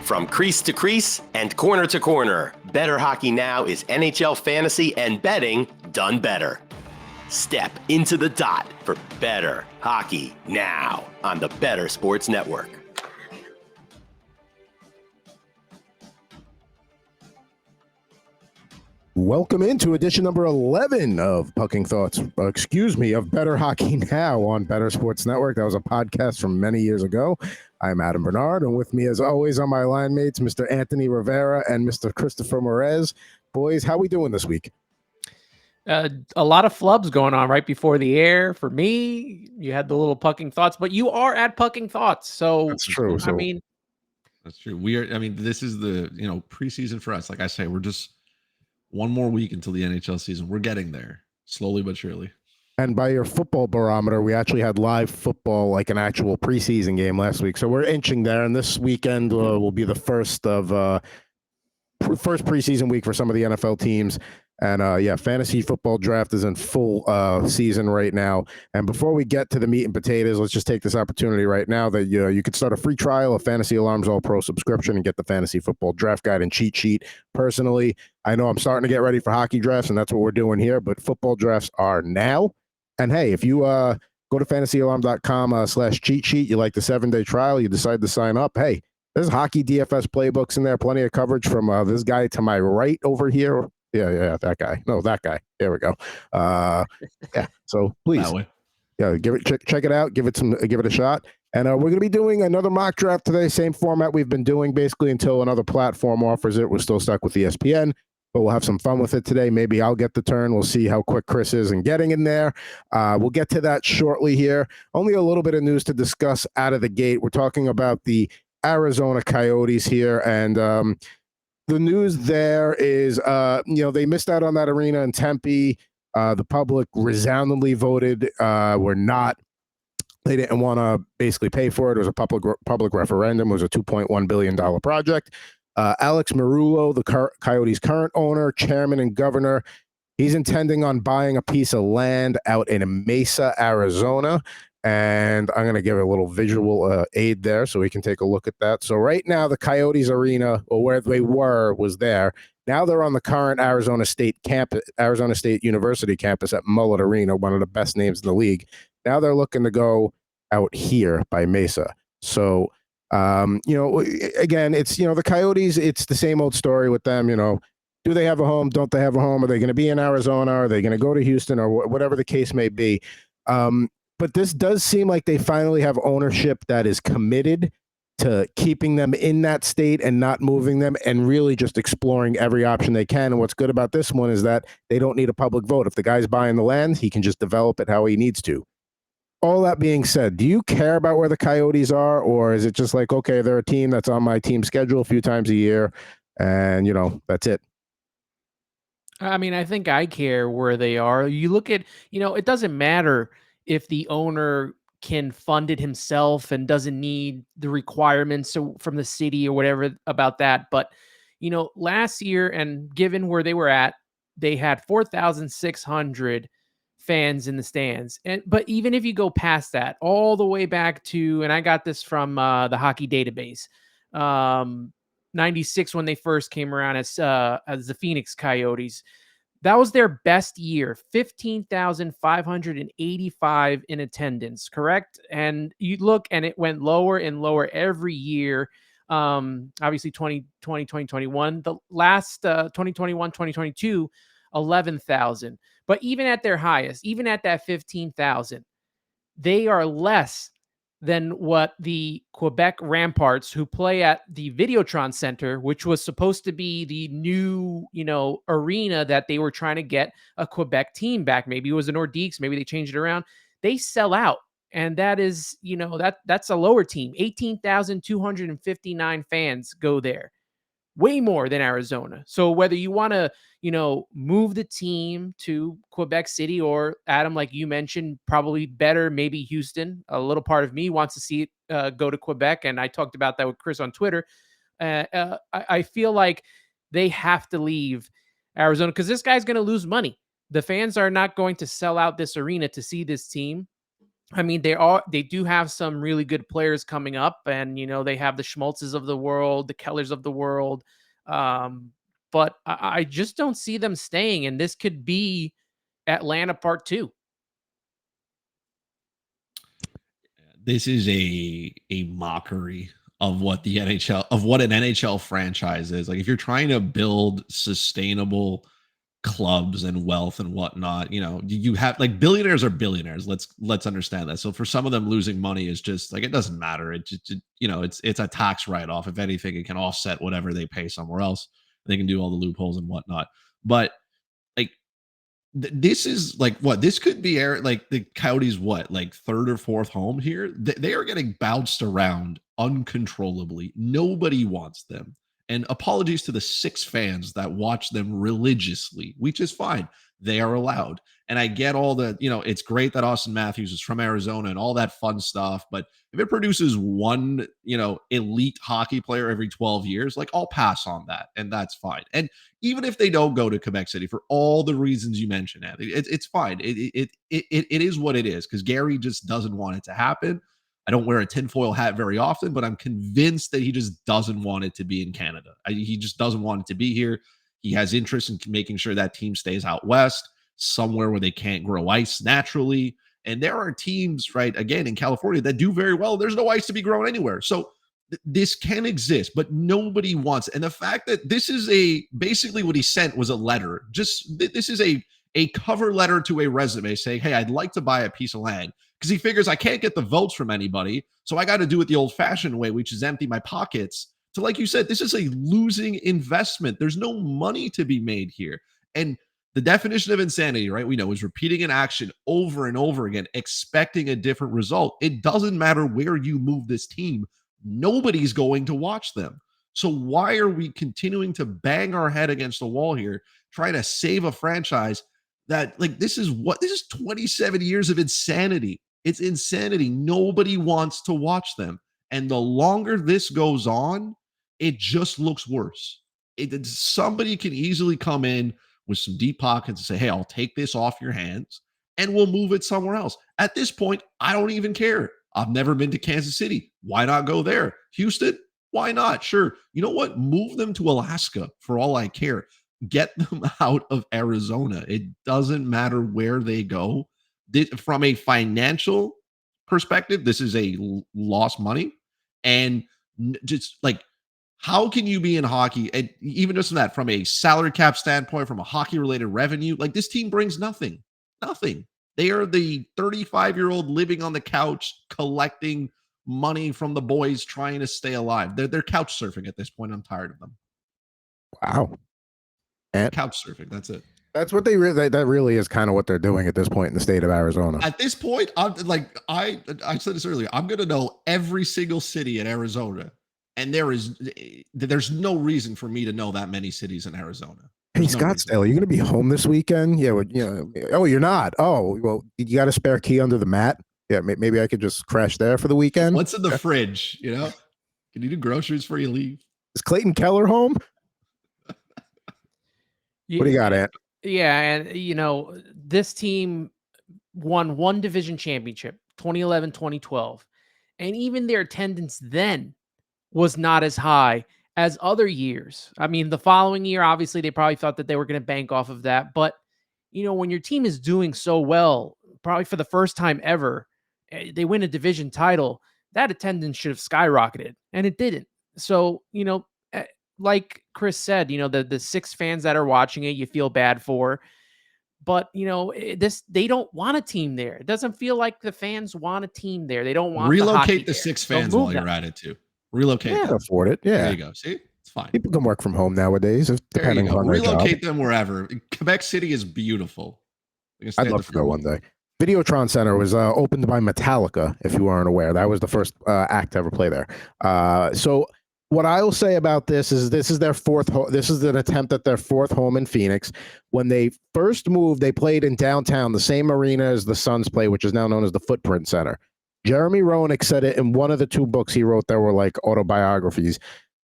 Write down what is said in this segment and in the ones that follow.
From crease to crease and corner to corner, Bettor Hockey Now is NHL fantasy and betting done better. Step into the dot for Bettor Hockey Now on the Bettor Sports Network. Welcome into edition number 11 of Pucking Thoughts, of Bettor Hockey Now on Bettor Sports Network. That was a podcast from many years ago. I'm Adam Bernard, and with me, as always, are my line mates, Mr. Anthony Rivera and Mr. Christopher Morez. Boys, how we doing this week? A lot of flubs going on right before the air. For me, you had the little Pucking Thoughts, but you are at Pucking Thoughts, so that's true. I mean, that's true. We are. I mean, this is the preseason for us. Like I say, we're just one more week until the NHL season. We're getting there slowly but surely. And by your football barometer, we actually had live football, like an actual preseason game last week. So we're inching there. And this weekend will be the first preseason week for some of the NFL teams. And fantasy football draft is in full season right now. And before we get to the meat and potatoes, let's just take this opportunity right now that you could start a free trial of Fantasy Alarms All Pro subscription and get the fantasy football draft guide and cheat sheet. Personally, I know I'm starting to get ready for hockey drafts, and that's what we're doing here. But football drafts are now. And hey, if you go to fantasyalarm.com/cheat sheet, you like the 7-day trial, you decide to sign up. Hey, there's hockey DFS playbooks in there, plenty of coverage from this guy to my right over here. Yeah, that guy. No, that guy. There we go. So please, check it out. Give it a shot. And we're going to be doing another mock draft today. Same format we've been doing basically until another platform offers it. We're still stuck with ESPN, but we'll have some fun with it today. Maybe I'll get the turn. We'll see how quick Chris is in getting in there. We'll get to that shortly here. Only a little bit of news to discuss out of the gate. We're talking about the Arizona Coyotes here, and the news there is, they missed out on that arena in Tempe. The public resoundingly voted they didn't want to basically pay for it. It was a public referendum. It was a $2.1 billion project. Alex Marullo, the Coyotes' current owner, chairman, and governor, he's intending on buying a piece of land out in Mesa, Arizona. And I'm going to give a little visual aid there so we can take a look at that. So right now, the Coyotes arena, or where they were, was there. Now they're on the current Arizona State University campus at Mullet Arena, one of the best names in the league. Now they're looking to go out here by Mesa. So, again, it's, the Coyotes, it's the same old story with them. Do they have a home? Don't they have a home? Are they going to be in Arizona? Are they going to go to Houston, or whatever the case may be? But this does seem like they finally have ownership that is committed to keeping them in that state and not moving them, and really just exploring every option they can. And what's good about this one is that they don't need a public vote. If the guy's buying the land, he can just develop it how he needs to. All that being said, do you care about where the Coyotes are, or is it just like, okay, they're a team that's on my team schedule a few times a year, and, that's it? I mean, I think I care where they are. You look at, it doesn't matter if the owner can fund it himself and doesn't need the requirements from the city or whatever about that. But, last year, and given where they were at, they had 4,600 fans in the stands. But even if you go past that, all the way back to, and I got this from the hockey database, 96 when they first came around as the Phoenix Coyotes. That was their best year, 15,585 in attendance, correct? And you look, and it went lower and lower every year. Obviously, 2020, 2021. The last 2021, 2022, 11,000. But even at their highest, even at that 15,000, they are less than what the Quebec Ramparts, who play at the Videotron Center, which was supposed to be the new, arena that they were trying to get a Quebec team back. Maybe it was the Nordiques. Maybe they changed it around. They sell out. And that is, that's a lower team. 18,259 fans go there. Way more than Arizona. So whether you want to, move the team to Quebec City, or Adam, like you mentioned, probably better, maybe Houston. A little part of me wants to see it go to Quebec. And I talked about that with Chris on Twitter. I feel like they have to leave Arizona because this guy's going to lose money. The fans are not going to sell out this arena to see this team. I mean, they do have some really good players coming up, and they have the Schmaltzes of the world, the Kellers of the world. But I just don't see them staying, and this could be Atlanta Part 2. This is a mockery of what the NHL, of what an NHL franchise is. Like, if you're trying to build sustainable clubs and wealth and whatnot, you have, like, billionaires are billionaires. Let's understand that. So for some of them, losing money is just like, it doesn't matter. It's a tax write-off. If anything, it can offset whatever they pay somewhere else. They can do all the loopholes and whatnot. But like, this is like, what this could be, like the Coyotes, what, like third or fourth home here. They are getting bounced around uncontrollably. Nobody wants them. And apologies to the 6 fans that watch them religiously, which is fine. They are allowed. And I get all the, it's great that Austin Matthews is from Arizona and all that fun stuff. But if it produces one, elite hockey player every 12 years, like, I'll pass on that. And that's fine. And even if they don't go to Quebec City for all the reasons you mentioned, Anthony, it's fine. It is what it is, because Gary just doesn't want it to happen. I don't wear a tinfoil hat very often, but I'm convinced that he just doesn't want it to be in Canada. He just doesn't want it to be here. He has interest in making sure that team stays out west, somewhere where they can't grow ice naturally. And there are teams, right, again, in California that do very well. There's no ice to be grown anywhere. So this can exist, but nobody wants it. And the fact that this is basically what he sent was a letter. This is a cover letter to a resume saying, hey, I'd like to buy a piece of land, because he figures I can't get the votes from anybody. So I got to do it the old fashioned way, which is empty my pockets. So like you said, this is a losing investment. There's no money to be made here. And the definition of insanity, right, we know, is repeating an action over and over again, expecting a different result. It doesn't matter where you move this team. Nobody's going to watch them. So why are we continuing to bang our head against the wall here, trying to save a franchise that, like, this is 27 years of insanity. It's insanity. Nobody wants to watch them. And the longer this goes on, it just looks worse. Somebody can easily come in with some deep pockets and say, hey, I'll take this off your hands and we'll move it somewhere else. At this point, I don't even care. I've never been to Kansas City. Why not go there? Houston? Why not? Sure. You know what? Move them to Alaska for all I care. Get them out of Arizona. It doesn't matter where they go. From a financial perspective, this is a lost money. And just like, how can you be in hockey? And even just from a salary cap standpoint, from a hockey related revenue, like, this team brings nothing. They are the 35-year-old living on the couch, collecting money from the boys, trying to stay alive. They're couch surfing at this point. I'm tired of them. Wow. And couch surfing. That's it. That's what that really is kind of what they're doing at this point in the state of Arizona. At this point, I said this earlier, I'm going to know every single city in Arizona. And there's no reason for me to know that many cities in Arizona. Hey, Scottsdale, are you going to be home this weekend? Yeah. Oh, you're not. Oh, well, you got a spare key under the mat? Yeah, maybe I could just crash there for the weekend. What's in the fridge? Can you do groceries before you leave? Is Clayton Keller home? What do you got, Ant? Yeah, and this team won one division championship, 2011, 2012. And even their attendance then was not as high as other years. I mean, the following year, obviously, they probably thought that they were going to bank off of that. But, when your team is doing so well, probably for the first time ever, they win a division title, that attendance should have skyrocketed, and it didn't. So, like Chris said, the 6 fans that are watching it, you feel bad for. But, they don't want a team there. It doesn't feel like the fans want a team there. They don't want relocate the 6 fans while you're at it too. Relocate. Yeah, afford it. Yeah, there you go. See, it's fine. People can work from home nowadays, depending on their relocate job. them wherever. Quebec City is beautiful. I'd love to go one day. Videotron Center was opened by Metallica, if you weren't aware. That was the first act to ever play there. So what I will say about this is their fourth. This is an attempt at their fourth home in Phoenix. When they first moved, they played in downtown, the same arena as the Suns play, which is now known as the Footprint Center. Jeremy Roenick said it in one of the 2 books he wrote that were like autobiographies,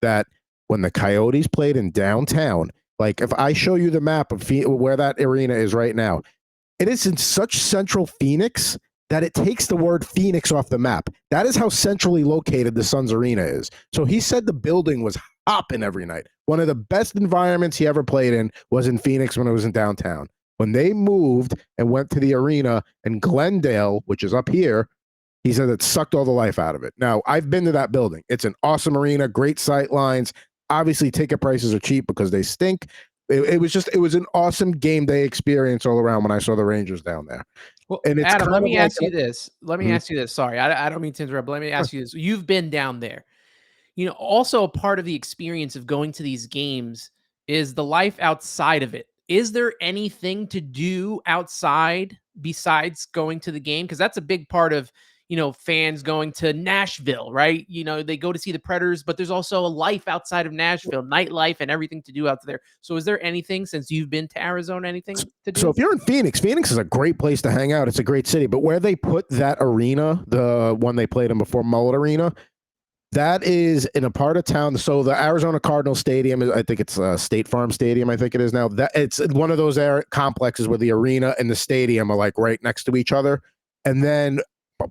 that when the Coyotes played in downtown, like, if I show you the map of where that arena is right now, it is in such central Phoenix that it takes the word Phoenix off the map. That is how centrally located the Suns Arena is. So he said the building was hopping every night. One of the best environments he ever played in was in Phoenix when it was in downtown. When they moved and went to the arena in Glendale, which is up here, he said it sucked all the life out of it. Now, I've been to that building. It's an awesome arena, great sight lines. Obviously, ticket prices are cheap because they stink. It was an awesome game day experience all around when I saw the Rangers down there. Well, And it's Adam, kind let of me like ask you this. Let me ask you this. Sorry, I don't mean to interrupt, but let me ask you this. You've been down there. Also a part of the experience of going to these games is the life outside of it. Is there anything to do outside besides going to the game? Because that's a big part of, fans going to Nashville, right? They go to see the Predators, but there's also a life outside of Nashville, nightlife and everything to do out there. So is there anything, since you've been to Arizona, anything to do? So if you're in Phoenix is a great place to hang out. It's a great city. But where they put that arena, the one they played in before, Mullet Arena, that is in a part of town. So the Arizona Cardinal Stadium, I think it's State Farm Stadium, I think it is now. That it's one of those complexes where the arena and the stadium are like right next to each other. And then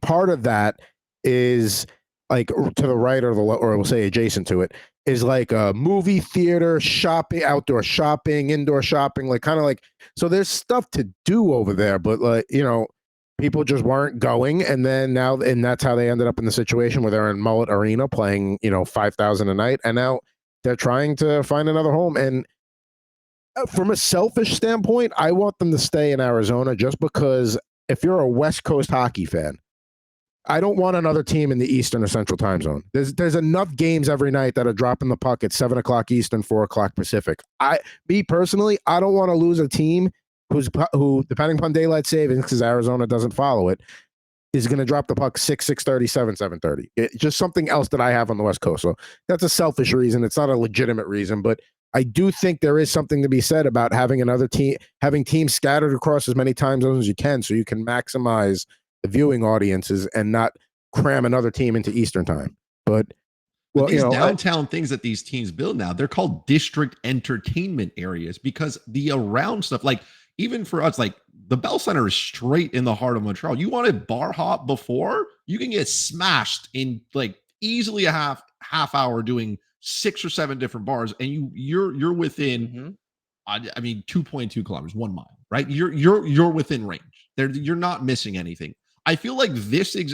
part of that is like to the right or we'll say adjacent to it is like a movie theater, shopping, outdoor shopping, indoor shopping, like kind of like, so there's stuff to do over there, but like, people just weren't going. And then and that's how they ended up in the situation where they're in Mullet Arena playing, 5,000 a night. And now they're trying to find another home. And from a selfish standpoint, I want them to stay in Arizona just because if you're a West Coast hockey fan, I don't want another team in the Eastern or Central time zone. There's enough games every night that are dropping the puck at 7:00 Eastern, 4:00 Pacific. Me personally, I don't want to lose a team who, depending upon daylight savings, because Arizona doesn't follow it, is going to drop the puck 6:30, 7:30. It's just something else that I have on the West Coast. So that's a selfish reason. It's not a legitimate reason, but I do think there is something to be said about having having teams scattered across as many time zones as you can, so you can maximize the viewing audiences and not cram another team into Eastern time. But these downtown things that these teams build now, they're called district entertainment areas because the around stuff, like even for us, like the Bell Center is straight in the heart of Montreal. You wanted bar hop before, you can get smashed in like easily a half hour doing 6 or 7 different bars, and you're within. I mean, 2.2 kilometers, 1 mile, right? You're within range. You're not missing anything. I feel like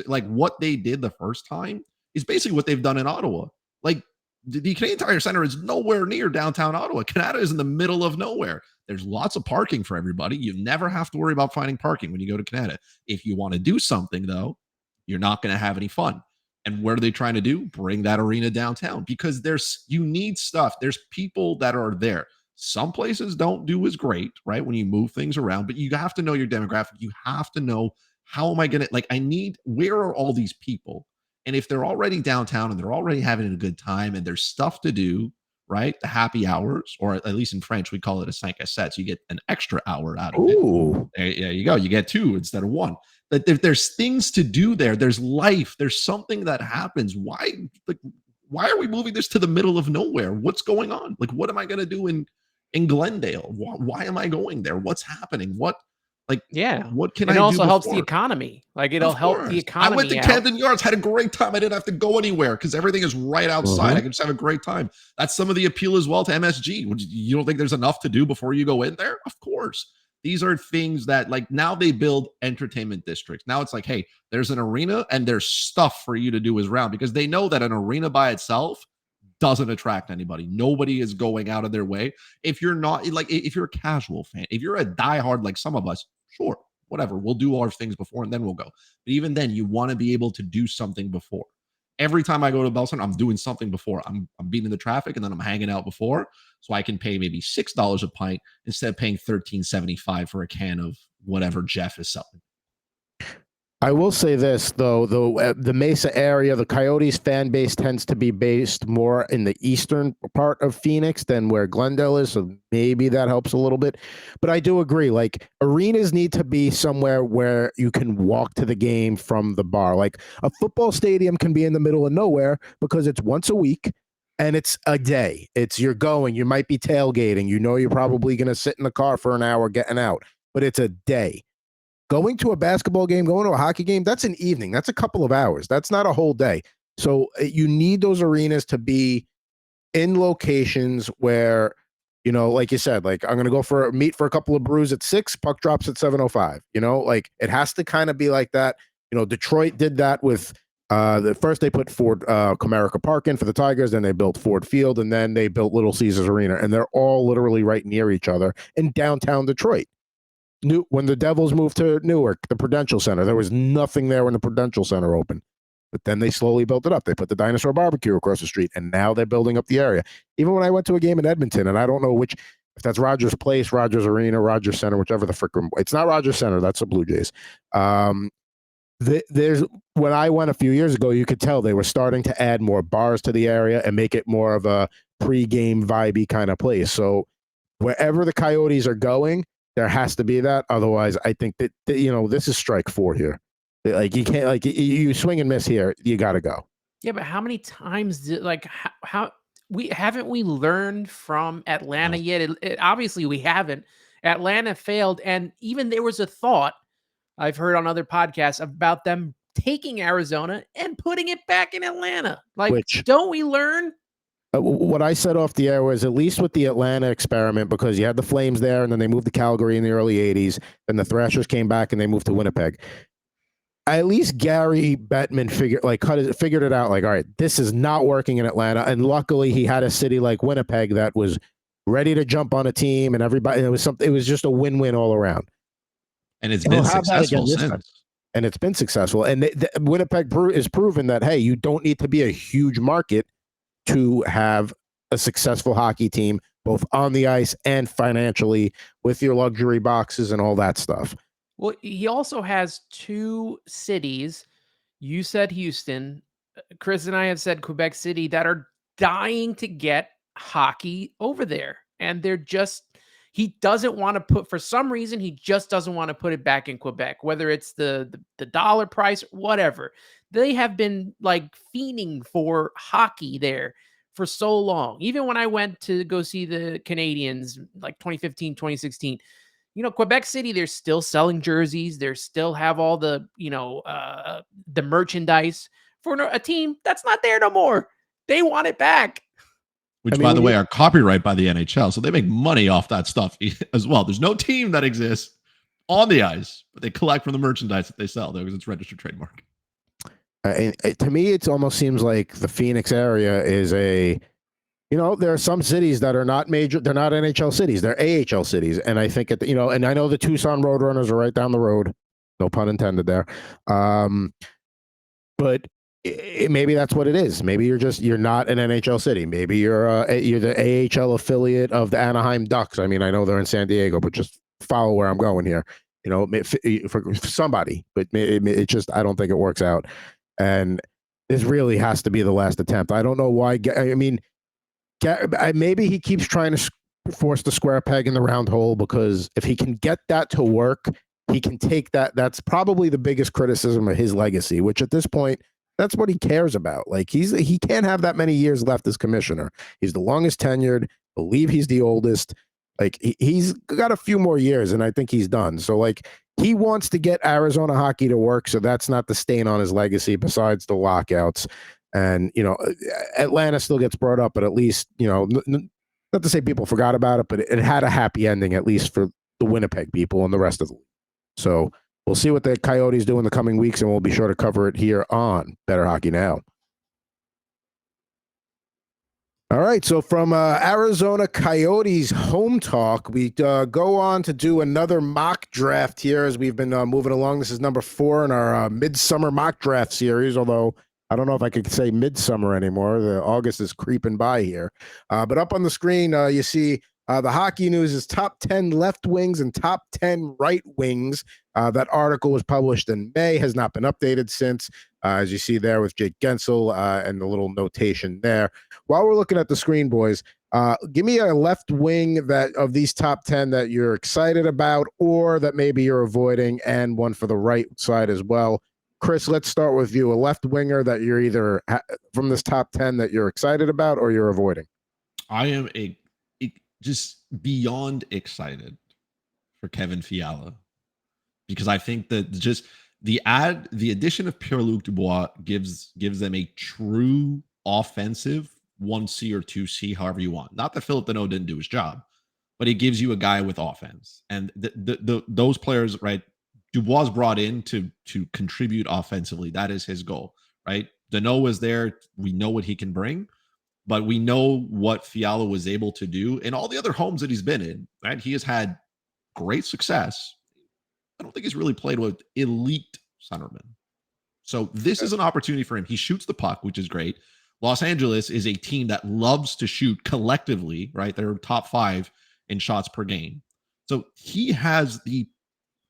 like what they did the first time is basically what they've done in Ottawa. Like the Canadian Tire Center is nowhere near downtown Ottawa. Canada is in the middle of nowhere. There's lots of parking for everybody. You never have to worry about finding parking when you go to Canada. If you want to do something, though, you're not going to have any fun. And what are they trying to do? Bring that arena downtown because you need stuff. There's people that are there. Some places don't do as great, right? When you move things around, but you have to know your demographic. You have to know how am I going to, where are all these people? And if they're already downtown and they're already having a good time and there's stuff to do, right? The happy hours, or at least in French, we call it a 5 à 7. So you get an extra hour out of it. There you go. You get 2 instead of 1. But if there's things to do there, there's life, there's something that happens. Why are we moving this to the middle of nowhere? What's going on? Like, what am I going to do in Glendale? Why am I going there? What's happening? What can I do? It also helps the economy. Like it'll help the economy. I went to Camden Yards, had a great time. I didn't have to go anywhere because everything is right outside. I can just have a great time. That's some of the appeal as well to MSG. You don't think there's enough to do before you go in there? Of course. These are things that like now they build entertainment districts. Now it's like, hey, there's an arena and there's stuff for you to do as around because they know that an arena by itself doesn't attract anybody. Nobody is going out of their way. If you're not if you're a casual fan, if you're a diehard like some of us, sure, whatever. We'll do our things before and then we'll go. But even then, you want to be able to do something before. Every time I go to Bell Center, I'm doing something before. I'm beating the traffic and then I'm hanging out before. So I can pay maybe $6 a pint instead of paying $13.75 for a can of whatever Jeff is selling. I will say this, though, the Mesa area, the Coyotes fan base tends to be based more in the eastern part of Phoenix than where Glendale is, so maybe that helps a little bit. But I do agree, like, arenas need to be somewhere where you can walk to the game from the bar. Like, a football stadium can be in the middle of nowhere because it's once a week, and it's a day. You might be tailgating. You're probably going to sit in the car for an hour getting out, but it's a day. Going to a basketball game, going to a hockey game, that's an evening. That's a couple of hours. That's not a whole day. So you need those arenas to be in locations where, you know, like you said, like I'm going to go for meet for a couple of brews at 6, puck drops at 7:05. You know, like it has to kind of be like that. You know, Detroit did that with the first they put Ford Comerica Park in for the Tigers, then they built Ford Field, and then they built Little Caesars Arena, and they're all literally right near each other in downtown Detroit. When the Devils moved to Newark, the Prudential Center, there was nothing there when the Prudential Center opened. But then they slowly built it up. They put the Dinosaur Barbecue across the street, and now they're building up the area. Even when I went to a game in Edmonton, and I don't know if that's Rogers Place, Rogers Arena, Rogers Center, whichever the frick. It's not Rogers Center. That's the Blue Jays. There's when I went a few years ago, you could tell they were starting to add more bars to the area and make it more of a pre-game vibey kind of place. So wherever the Coyotes are going, there has to be that. Otherwise, I think that you know, this is strike 4 here. Like you can't, like you swing and miss here. You got to go. Yeah, but how many times did how we learned from Atlanta yet? Obviously we haven't. Atlanta failed, and even there was a thought I've heard on other podcasts about them taking Arizona and putting it back in Atlanta. Like, don't we learn? What I said off the air was, at least with the Atlanta experiment, because you had the Flames there, and then they moved to Calgary in the early 80s, then the Thrashers came back and they moved to Winnipeg. At least Gary Bettman figured it out. Like, all right, this is not working in Atlanta, and luckily he had a city like Winnipeg that was ready to jump on a team, and everybody. It was just a win-win all around. And it's been successful since. And it's been successful. And Winnipeg is proven that, hey, you don't need to be a huge market to have a successful hockey team, both on the ice and financially, with your luxury boxes and all that stuff. Well, he also has 2 cities. You said Houston. Chris and I have said Quebec City, that are dying to get hockey over there. And he doesn't want to put, for some reason, he just doesn't want to put it back in Quebec, whether it's the dollar price, whatever. They have been like fiending for hockey there for so long. Even when I went to go see the Canadians, like 2015, 2016, you know, Quebec City, they're still selling jerseys. They still have all the, you know, the merchandise for a team that's not there no more. They want it back. Which, by the way, are copyright by the NHL. So they make money off that stuff as well. There's no team that exists on the ice, but they collect from the merchandise that they sell because it's registered trademark. To me, it almost seems like the Phoenix area is you know, there are some cities that are not major. They're not NHL cities. They're AHL cities. And I think, you know, and I know the Tucson Roadrunners are right down the road. No pun intended there. But maybe that's what it is. Maybe you're not an NHL city. Maybe you're the AHL affiliate of the Anaheim Ducks. I mean, I know they're in San Diego, but just follow where I'm going here. You know, for somebody, but it just, I don't think it works out. And this really has to be the last attempt. I don't know why. I mean, maybe he keeps trying to force the square peg in the round hole, because if he can get that to work, he can take that. That's probably the biggest criticism of his legacy, which at this point, that's what he cares about. Like, he can't have that many years left as commissioner. He's the longest tenured. I believe he's the oldest. Like, he's got a few more years, and I think he's done. So, like, he wants to get Arizona hockey to work, so that's not the stain on his legacy besides the lockouts. And, you know, Atlanta still gets brought up, but at least, you know, not to say people forgot about it, but it had a happy ending, at least for the Winnipeg people and the rest of the league. So we'll see what the Coyotes do in the coming weeks, and we'll be sure to cover it here on Bettor Hockey Now. All right, so from Arizona Coyotes home talk, we go on to do another mock draft here as we've been moving along. This is number 4 in our midsummer mock draft series, although I don't know if I could say midsummer anymore. The August is creeping by here. But up on the screen, you see the Hockey News is top 10 left wings and top 10 right wings. That article was published in May, has not been updated since, as you see there with Jake Gensel and the little notation there. While we're looking at the screen, boys, give me a left wing that of these top 10 that you're excited about or that maybe you're avoiding, and one for the right side as well. Chris, let's start with you. A left winger that you're either from this top 10 that you're excited about or you're avoiding. I am just beyond excited for Kevin Fiala, because I think that just the addition of Pierre-Luc Dubois gives them a true offensive 1C or 2C, however you want. Not that Philip Deneau didn't do his job, but it gives you a guy with offense. And those players, right? Dubois brought in to contribute offensively. That is his goal, right? Deneau was there. We know what he can bring, but we know what Fiala was able to do in all the other homes that he's been in, right? He has had great success. I don't think he's really played with elite centermen. So this is an opportunity for him. He shoots the puck, which is great. Los Angeles is a team that loves to shoot collectively, right? They're top 5 in shots per game. So he has the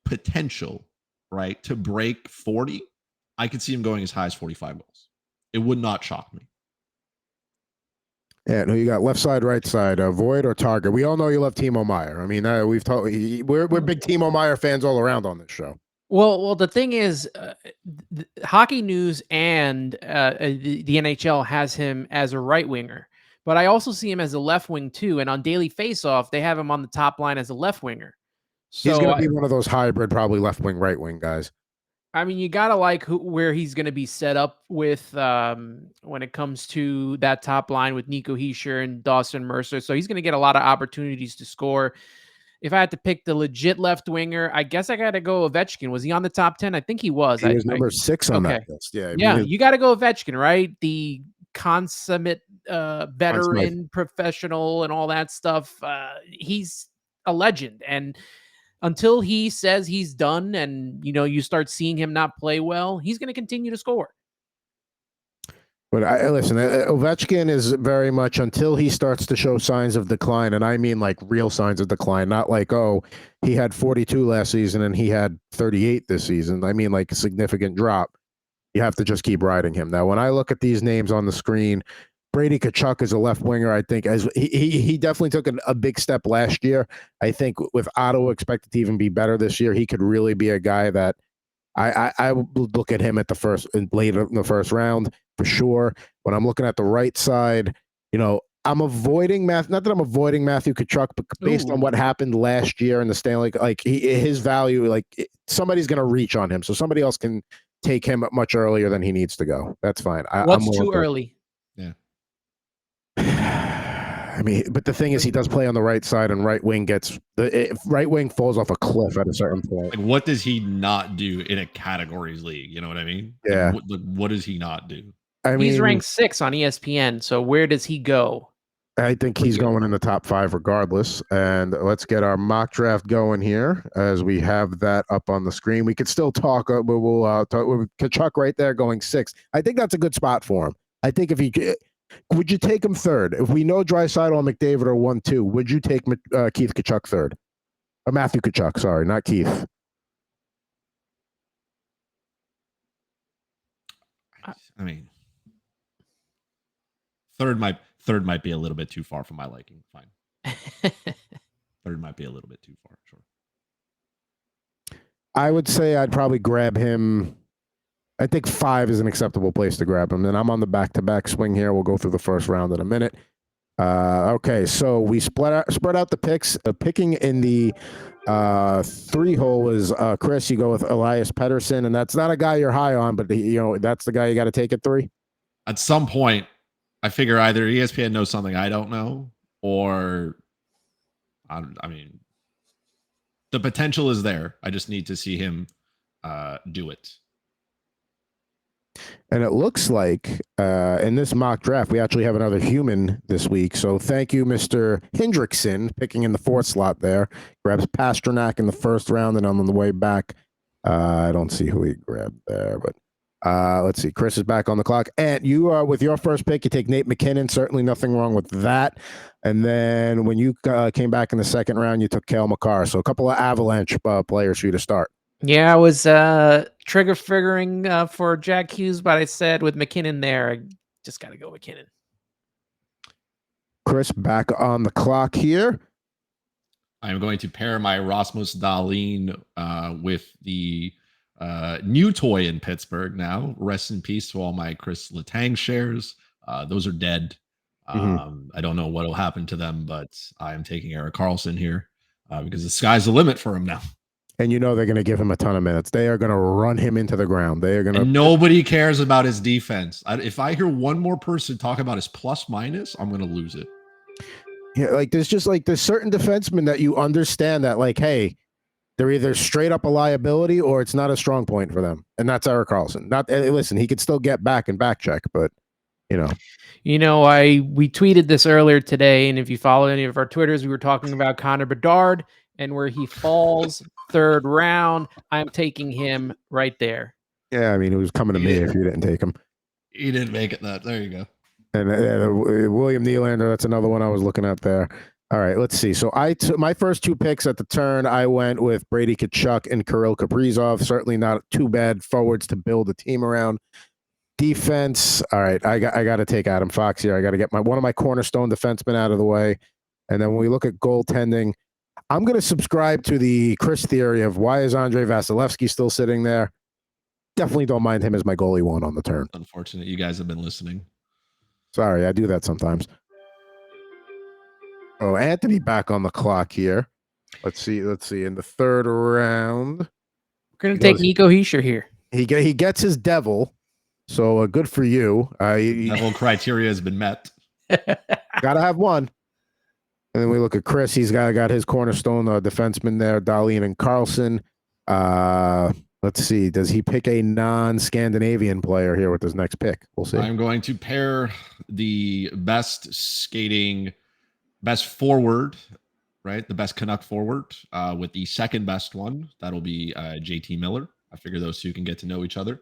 potential, right, to break 40. I could see him going as high as 45 goals. It would not shock me. Yeah, no, you got left side, right side, Void or Target. We all know you love Timo Meyer. I mean, we've talked. We're big Timo Meyer fans all around on this show. Well, the thing is, Hockey News and the NHL has him as a right winger, but I also see him as a left wing too. And on Daily Faceoff, they have him on the top line as a left winger. So he's going to be one of those hybrid, probably left wing, right wing guys. I mean, you gotta like where he's going to be set up with when it comes to that top line with Nico Hischier and Dawson Mercer. So he's going to get a lot of opportunities to score. If I had to pick the legit left winger, I guess I got to go Ovechkin. Was he on the top 10? I think he was. He was number 6 on that list. Yeah, you got to go Ovechkin, right? The consummate veteran, professional, and all that stuff. He's a legend, and until he says he's done and, you start seeing him not play well, he's going to continue to score. But listen, Ovechkin is very much until he starts to show signs of decline. And I mean like real signs of decline, not like, oh, he had 42 last season and he had 38 this season. I mean like a significant drop. You have to just keep riding him. Now, when I look at these names on the screen, Brady Tkachuk is a left winger. I think as he definitely took a big step last year. I think with Ottawa expected to even be better this year, he could really be a guy that I would look at him at later in the first round for sure. When I'm looking at the right side, I'm avoiding not that I'm avoiding Matthew Tkachuk, but based on what happened last year in the Stanley, like his value, somebody's going to reach on him, so somebody else can take him much earlier than he needs to go. That's fine. What's too early? Yeah. I mean, but the thing is, he does play on the right side, and right wing right wing falls off a cliff at a certain point. Like, what does he not do in a categories league? You know what I mean? Yeah. What does he not do? He's ranked 6 on ESPN. So where does he go? I think he's going in the top 5 regardless. And let's get our mock draft going here as we have that up on the screen. We could still talk, but we'll talk with Tkachuk right there going 6. I think that's a good spot for him. I think if he would you take him 3rd? If we know Draisaitl and McDavid are 1-2, would you take Keith Tkachuk 3rd? Or Matthew Tkachuk, sorry, not Keith. I mean, third might be a little bit too far for my liking. Fine. 3rd might be a little bit too far. Sure. I would say I'd probably grab him. I think 5 is an acceptable place to grab him. And I'm on the back-to-back swing here. We'll go through the first round in a minute. Okay, so we spread out the picks. Picking in the 3-hole is Chris. You go with Elias Pettersson, and that's not a guy you're high on, but that's the guy you got to take at 3. At some point, I figure either ESPN knows something I don't know, or I mean, the potential is there. I just need to see him do it. And it looks like in this mock draft, we actually have another human this week. So thank you, Mr. Hendrickson, picking in the 4th slot there. Grabs Pasternak in the 1st round, and on the way back, I don't see who he grabbed there, but let's see. Chris is back on the clock. And you with your first pick, you take Nate McKinnon. Certainly nothing wrong with that. And then when you came back in the 2nd round, you took Cale Makar. So a couple of Avalanche players for you to start. Yeah, I was trigger figuring for Jack Hughes, but I said with McKinnon there, I just got to go McKinnon. Chris back on the clock here. I'm going to pair my Rasmus Dahlin with the new toy in Pittsburgh now. Rest in peace to all my Chris Letang shares. Those are dead. I don't know what will happen to them, but I'm taking Erik Karlsson here because the sky's the limit for him now. and you know they're going to give him a ton of minutes. They are going to run him into the ground. They are going to. And nobody cares about his defense. If I hear one more person talk about his plus minus, I'm going to lose it. Yeah, like there's certain defensemen that you understand that, like, hey, they're either straight up a liability or it's not a strong point for them, and that's Erik Karlsson. Not listen, he could still get back and back check, but you know. We tweeted this earlier today, and if you follow any of our Twitters, we were talking about Connor Bedard and where he falls third round. I'm taking him right there. Yeah, I mean, it was coming to me if you didn't take him. He didn't make it. There you go. And William Nylander, that's another one I was looking at there. All right, let's see. So I took my first 2 picks at the turn. I went with Brady Tkachuk and Kirill Kaprizov. Certainly not too bad forwards to build a team around. Defense. All right, I got to take Adam Fox here. I got to get one of my cornerstone defensemen out of the way. And then when we look at goaltending, I'm going to subscribe to the Chris theory of why is Andrei Vasilevsky still sitting there. Definitely don't mind him as my goalie 1 on the turn. Unfortunate, you guys have been listening. Sorry, I do that sometimes. Oh, Anthony back on the clock here. Let's see. In the third round, We're going to take Nico Hischier here. He gets his devil, so good for you. Devil criteria has been met. Gotta have one. And then we look at Chris. He's got his cornerstone defenseman there, Dahlin and Karlsson. Let's see. Does he pick a non-Scandinavian player here with his next pick? We'll see. I'm going to pair the best forward, right? The best Canuck forward with the second best one. That'll be JT Miller. I figure those two can get to know each other.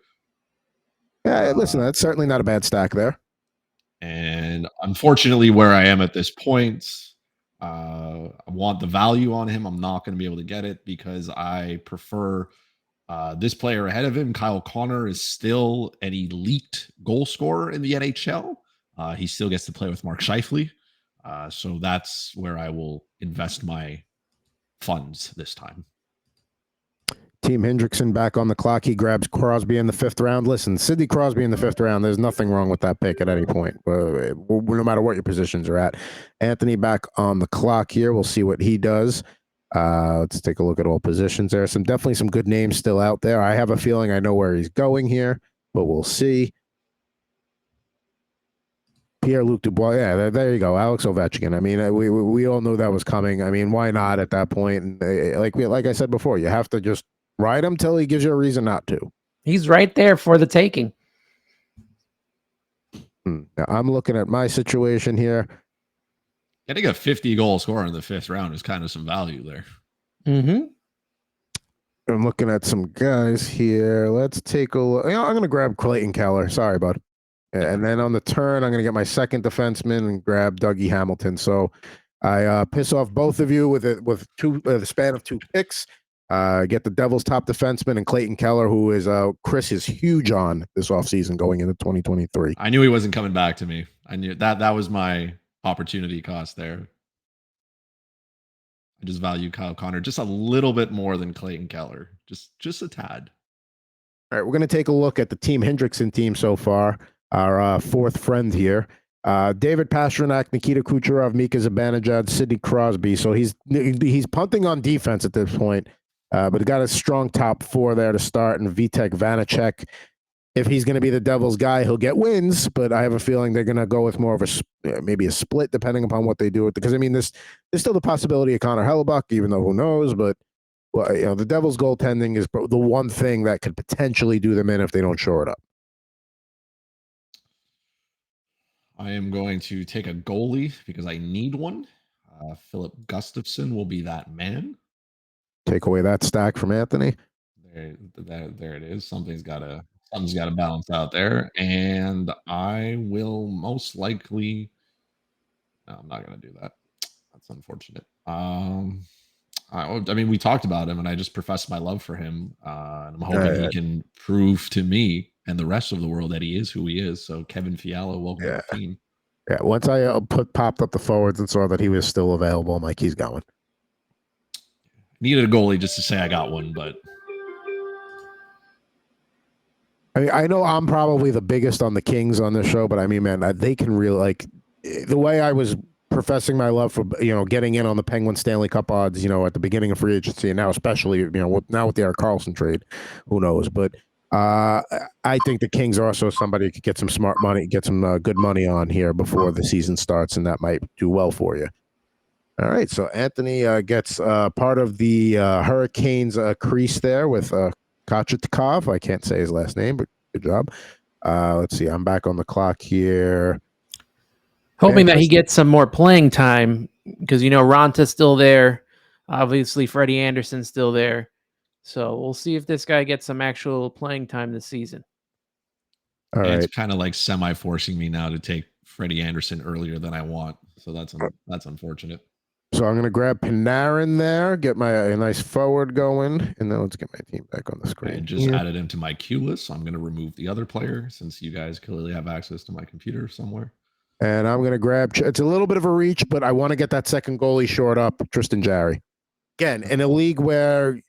Yeah, listen, that's certainly not a bad stack there. And unfortunately, where I am at this point, I want the value on him. I'm not going to be able to get it because I prefer this player ahead of him. Kyle Connor is still an elite goal scorer in the NHL. He still gets to play with Mark Scheifele. So that's where I will invest my funds this time. Team Hendrickson back on the clock. He grabs Crosby in the 5th round. Listen, Sidney Crosby in the 5th round, there's nothing wrong with that pick at any point, no matter what your positions are at. Anthony back on the clock here. We'll see what he does. Let's take a look at all positions. There are definitely some good names still out there. I have a feeling I know where he's going here, but we'll see. Pierre-Luc Dubois. Yeah, there you go. Alex Ovechkin. I mean, we all knew that was coming. I mean, why not at that point? And like I said before, you have to just ride him till he gives you a reason not to. He's right there for the taking. Now, I'm looking at my situation here. Getting a 50-goal scorer in the 5th round is kind of some value there. Mm-hmm. I'm looking at some guys here. Let's take a look. I'm going to grab Clayton Keller. Sorry, bud. And then on the turn, I'm going to get my second defenseman and grab Dougie Hamilton. So I piss off both of you with the span of 2 picks. Get the Devils' top defenseman and Clayton Keller, who is Chris is huge on this offseason going into 2023. I knew he wasn't coming back to me. I knew that was my opportunity cost there. I just value Kyle Connor just a little bit more than Clayton Keller, just a tad. All right, we're going to take a look at the Team Hendrickson team so far. Our 4th friend here. David Pastrnak, Nikita Kucherov, Mika Zibanejad, Sidney Crosby. So he's punting on defense at this point. But he got a strong top 4 there to start, and Vitek Vanacek. If he's going to be the Devils guy, he'll get wins, but I have a feeling they're going to go with more of maybe a split, depending upon what they do with it. Because I mean, there's still the possibility of Connor Hellebuck, even though who knows. But the Devils' goaltending is the one thing that could potentially do them in if they don't shore it up. I am going to take a goalie because I need one. Philip Gustafson will be that man. Take away that stack from Anthony. There it is. Something's got to balance out there, and I will most likely. No, I'm not going to do that. That's unfortunate. I mean, we talked about him, and I just professed my love for him, and I'm hoping he can prove to me and the rest of the world that he is who he is. So, Kevin Fiala, welcome to the team. Yeah, once I popped up the forwards and saw that he was still available, I'm like, he's going. Needed a goalie just to say I got one, but I mean, I know I'm probably the biggest on the Kings on this show, but I mean, man, they can really the way I was professing my love for getting in on the Penguins Stanley Cup odds, at the beginning of free agency, and now especially now with the Erik Karlsson trade, who knows? But I think the Kings are also somebody who could get some smart money, get some good money on here before the season starts, and that might do well for you. All right, so Anthony gets part of the Hurricanes crease there with Kochetkov. I can't say his last name, but good job. Let's see. I'm back on the clock here. Hoping that he gets some more playing time because, Ronta's still there. Obviously, Freddie Anderson's still there. So we'll see if this guy gets some actual playing time this season. All right. It's kind of like semi-forcing me now to take Freddie Anderson earlier than I want. So that's unfortunate. So I'm going to grab Panarin there, get a nice forward going, and then let's get my team back on the screen. I just added him to my queue list, so I'm going to remove the other player since you guys clearly have access to my computer somewhere. And I'm going to grab, it's a little bit of a reach, but I want to get that second goalie short up, Tristan Jarry. Again, in a league where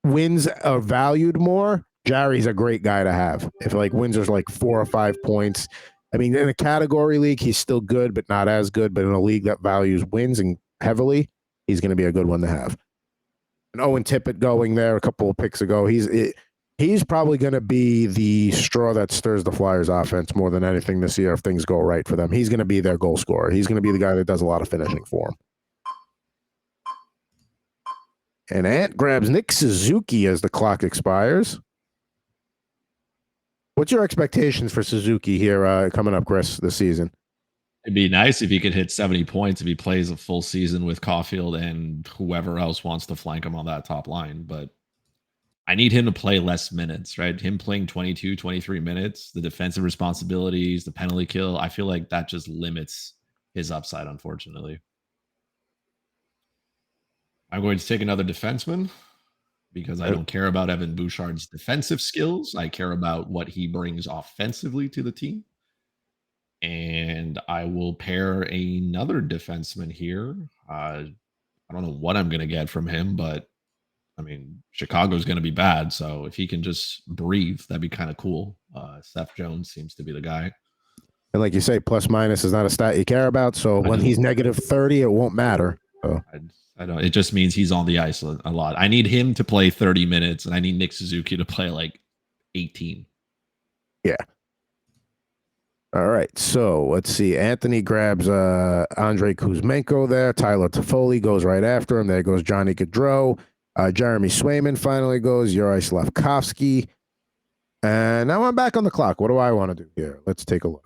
wins are valued more, Jarry's a great guy to have. If wins are 4 or 5 points, I mean, in a category league, he's still good, but not as good. But in a league that values wins and heavily, he's going to be a good one to have. And Owen Tippett going there a couple of picks ago. He's probably going to be the straw that stirs the Flyers offense more than anything this year if things go right for them. He's going to be their goal scorer. He's going to be the guy that does a lot of finishing for them. And Ant grabs Nick Suzuki as the clock expires. What's your expectations for Suzuki here coming up, Chris, this season? It'd be nice if he could hit 70 points if he plays a full season with Caulfield and whoever else wants to flank him on that top line. But I need him to play less minutes, right? Him playing 22, 23 minutes, the defensive responsibilities, the penalty kill, I feel like that just limits his upside, unfortunately. I'm going to take another defenseman because I don't care about Evan Bouchard's defensive skills. I care about what he brings offensively to the team. And I will pair another defenseman here. I don't know what I'm going to get from him, but I mean, Chicago's going to be bad. So if he can just breathe, that'd be kind of cool. Seth Jones seems to be the guy. And like you say, plus minus is not a stat you care about. So when he's negative 30, it won't matter. So. I don't. It just means he's on the ice a lot. I need him to play 30 minutes, and I need Nick Suzuki to play 18. Yeah. All right, so let's see. Anthony grabs Andrei Kuzmenko there. Tyler Toffoli goes right after him. There goes Johnny Gaudreau. Jeremy Swayman finally goes. Yuri Slavkovsky. And now I'm back on the clock. What do I want to do here? Let's take a look.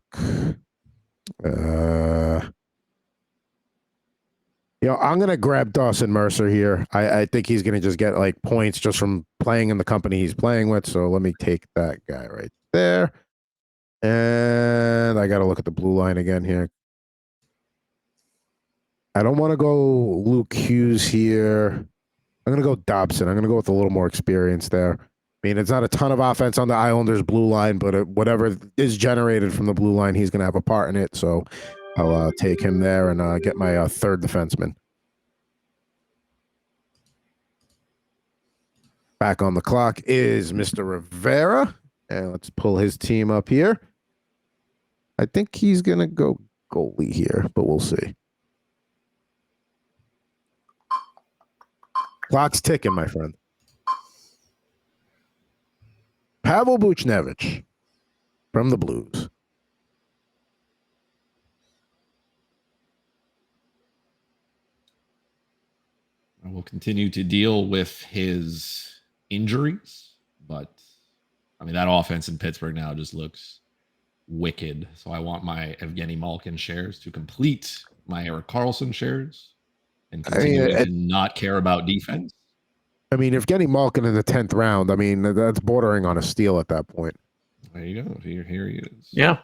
I'm going to grab Dawson Mercer here. I think he's going to just get points just from playing in the company he's playing with. So let me take that guy right there. And I got to look at the blue line again here. I don't want to go Luke Hughes here. I'm going to go Dobson. I'm going to go with a little more experience there. I mean, it's not a ton of offense on the Islanders' blue line, but whatever is generated from the blue line, he's going to have a part in it. So I'll take him there and get my third defenseman. Back on the clock is Mr. Rivera. And let's pull his team up here. I think he's going to go goalie here, but we'll see. Clock's ticking, my friend. Pavel Buchnevich from the Blues. I will continue to deal with his injuries, but I mean, that offense in Pittsburgh now just looks wicked. So I want my Evgeny Malkin shares to complete my Erik Karlsson shares and continue to not care about defense. I mean, Evgeny Malkin in the 10th round, I mean, that's bordering on a steal at that point. There you go. Here he is. Yeah.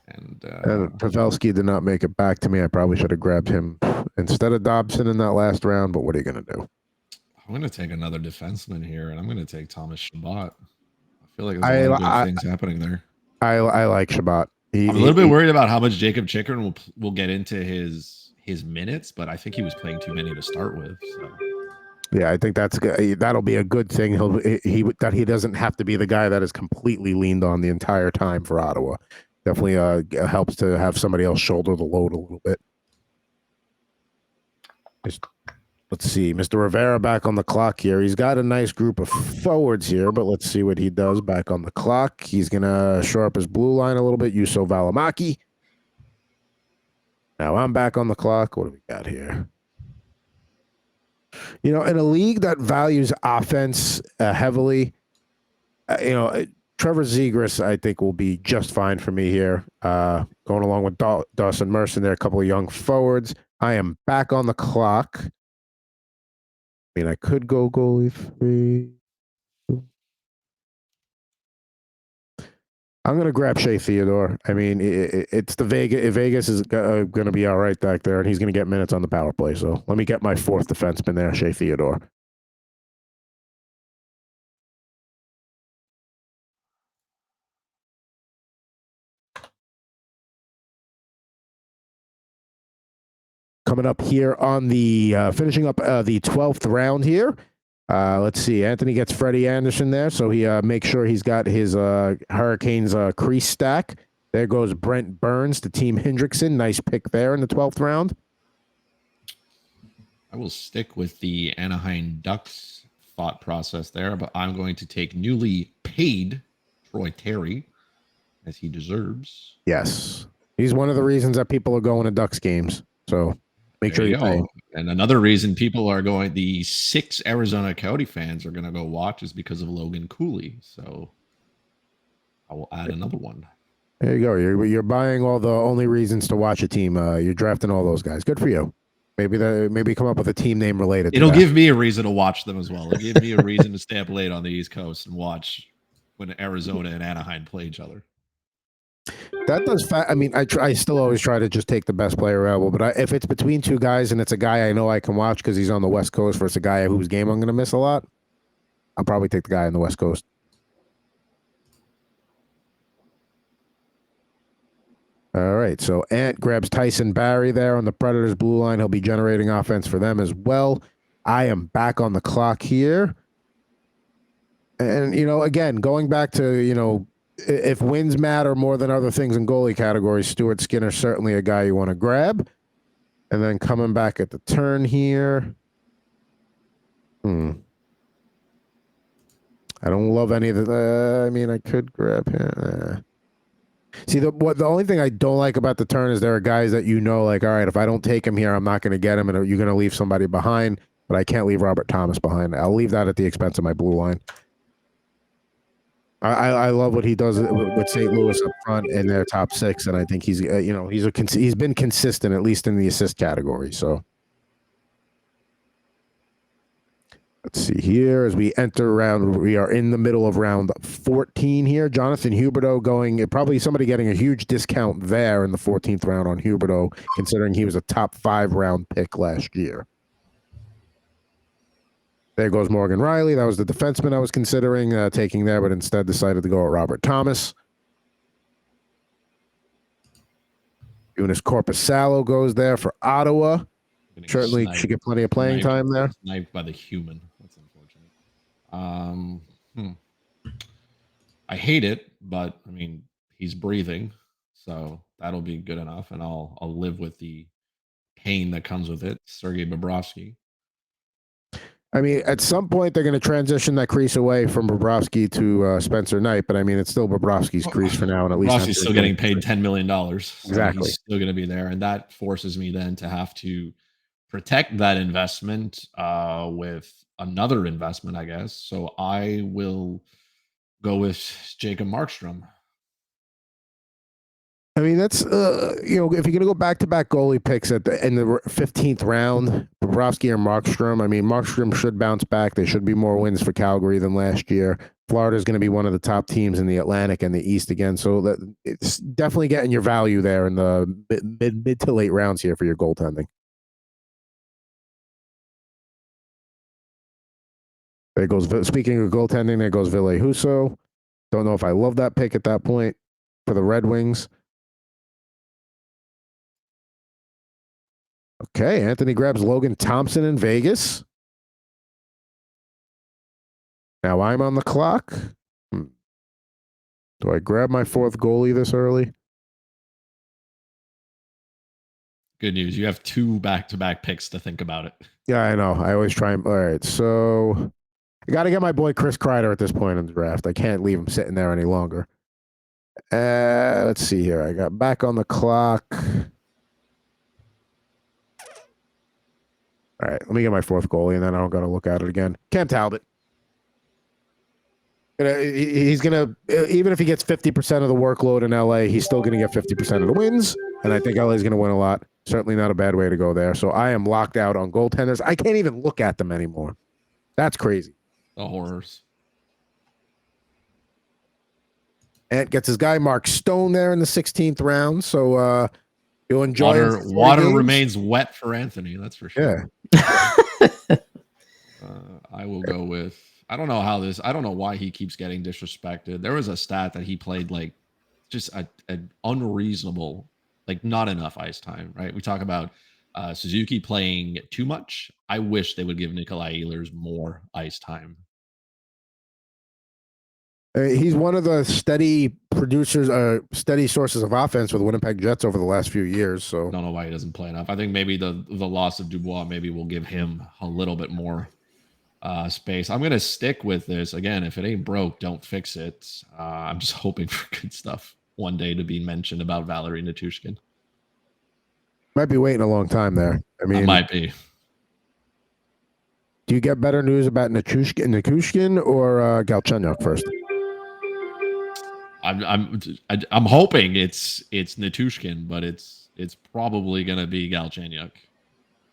And Pavelski did not make it back to me. I probably should have grabbed him instead of Dobson in that last round, but what are you going to do? I'm going to take another defenseman here, and I'm going to take Thomas Chabot. I feel like there's a lot of good things happening there. I like Chabot. I'm a little bit worried about how much Jacob Chikrin will get into his minutes, but I think he was playing too many to start with. So. Yeah, I think that'll be a good thing. That he doesn't have to be the guy that is completely leaned on the entire time for Ottawa. Definitely helps to have somebody else shoulder the load a little bit. Let's see, Mr. Rivera back on the clock here. He's got a nice group of forwards here, but let's see what he does back on the clock. He's going to shore up his blue line a little bit. Juuso Valimaki. Now I'm back on the clock. What do we got here? You know, in a league that values offense heavily, Trevor Zegras, I think, will be just fine for me here. Going along with Dawson Mercer there, a couple of young forwards. I am back on the clock. I mean, I could go goalie 3. I'm going to grab Shea Theodore. I mean, it's the Vegas. Vegas is going to be all right back there, and he's going to get minutes on the power play. So let me get my 4th defenseman there, Shea Theodore. Coming up here on the finishing up the 12th round here. Let's see. Anthony gets Freddie Anderson there, so he makes sure he's got his Hurricanes crease stack. There goes Brent Burns to Team Hendrickson. Nice pick there in the 12th round. I will stick with the Anaheim Ducks thought process there, but I'm going to take newly paid Troy Terry, as he deserves. Yes. He's one of the reasons that people are going to Ducks games. So make sure you pay. And another reason people are going, the 6 Arizona Coyote fans are going to go watch is because of Logan Cooley. So I will add another one. There you go. You're buying all the only reasons to watch a team. You're drafting all those guys. Good for you. Maybe come up with a team name related. It'll give me a reason to watch them as well. It'll give me a reason to stay up late on the East Coast and watch when Arizona and Anaheim play each other. That does. I mean, I still always try to just take the best player available. But if it's between 2 guys and it's a guy I know I can watch because he's on the West Coast versus a guy whose game I'm going to miss a lot, I'll probably take the guy on the West Coast. All right, so Ant grabs Tyson Barrie there on the Predators blue line. He'll be generating offense for them as well. I am back on the clock here. And, again, going back to, if wins matter more than other things in goalie categories, Stuart Skinner certainly a guy you want to grab. And then coming back at the turn here. I don't love any of the. I mean, I could grab him. See, the only thing I don't like about the turn is there are guys that like, all right, if I don't take him here, I'm not going to get him, and you're going to leave somebody behind. But I can't leave Robert Thomas behind. I'll leave that at the expense of my blue line. I love what he does with St. Louis up front in their top 6, and I think he's he's been consistent at least in the assist category. So let's see here as we enter round. We are in the middle of round 14 here. Jonathan Huberdeau going probably somebody getting a huge discount there in the 14th round on Huberdeau, considering he was a top 5 round pick last year. There goes Morgan Riley. That was the defenseman I was considering taking there, but instead decided to go at Robert Thomas. Eunice Corpusalo goes there for Ottawa. Certainly should get plenty of playing time there. Sniped by the human. That's unfortunate. I hate it, but I mean, he's breathing, so that'll be good enough, and I'll live with the pain that comes with it. Sergei Bobrovsky. I mean, at some point they're going to transition that crease away from Bobrovsky to Spencer Knight, but I mean, it's still Bobrovsky's crease for now, and at least Bobrovsky's still getting paid $10 million. So exactly, he's still going to be there, and that forces me then to have to protect that investment with another investment, I guess. So I will go with Jacob Markstrom. I mean, that's if you're going to go back-to-back goalie picks in the 15th round, Bobrovsky or Markstrom. I mean, Markstrom should bounce back. There should be more wins for Calgary than last year. Florida is going to be one of the top teams in the Atlantic and the East again, so that it's definitely getting your value there in the mid to late rounds here for your goaltending. There goes. Speaking of goaltending, there goes Ville Husso. Don't know if I love that pick at that point for the Red Wings. Okay, Anthony grabs Logan Thompson in Vegas. Now I'm on the clock. Do I grab my 4th goalie this early? Good news. You have 2 back-to-back picks to think about it. Yeah, I know. I always try. All right, so I got to get my boy Chris Kreider at this point in the draft. I can't leave him sitting there any longer. Let's see here. I got back on the clock. All right, let me get my 4th goalie, and then I'm going to look at it again. Cam Talbot. He's going to, even if he gets 50% of the workload in LA, he's still going to get 50% of the wins. And I think LA is going to win a lot. Certainly not a bad way to go there. So I am locked out on goaltenders. I can't even look at them anymore. That's crazy. The horrors. Ant gets his guy Mark Stone there in the 16th round. So you'll enjoy water remains wet for Anthony. That's for sure. Yeah. I will go with, I don't know why he keeps getting disrespected. There was a stat that he played like just an unreasonable, like not enough ice time, right? We talk about Suzuki playing too much. I wish they would give Nikolai Ehlers more ice time. He's one of the steady producers, steady sources of offense for the Winnipeg Jets over the last few years. So I don't know why he doesn't play enough. I think maybe the loss of Dubois maybe will give him a little bit more space. I'm going to stick with this. Again, if it ain't broke, don't fix it. I'm just hoping for good stuff one day to be mentioned about Valerie Nichushkin. Might be waiting a long time there. I mean, it might be. Do you get better news about Nichushkin or Galchenyuk first? I'm hoping it's Nichushkin, but it's probably going to be Galchenyuk,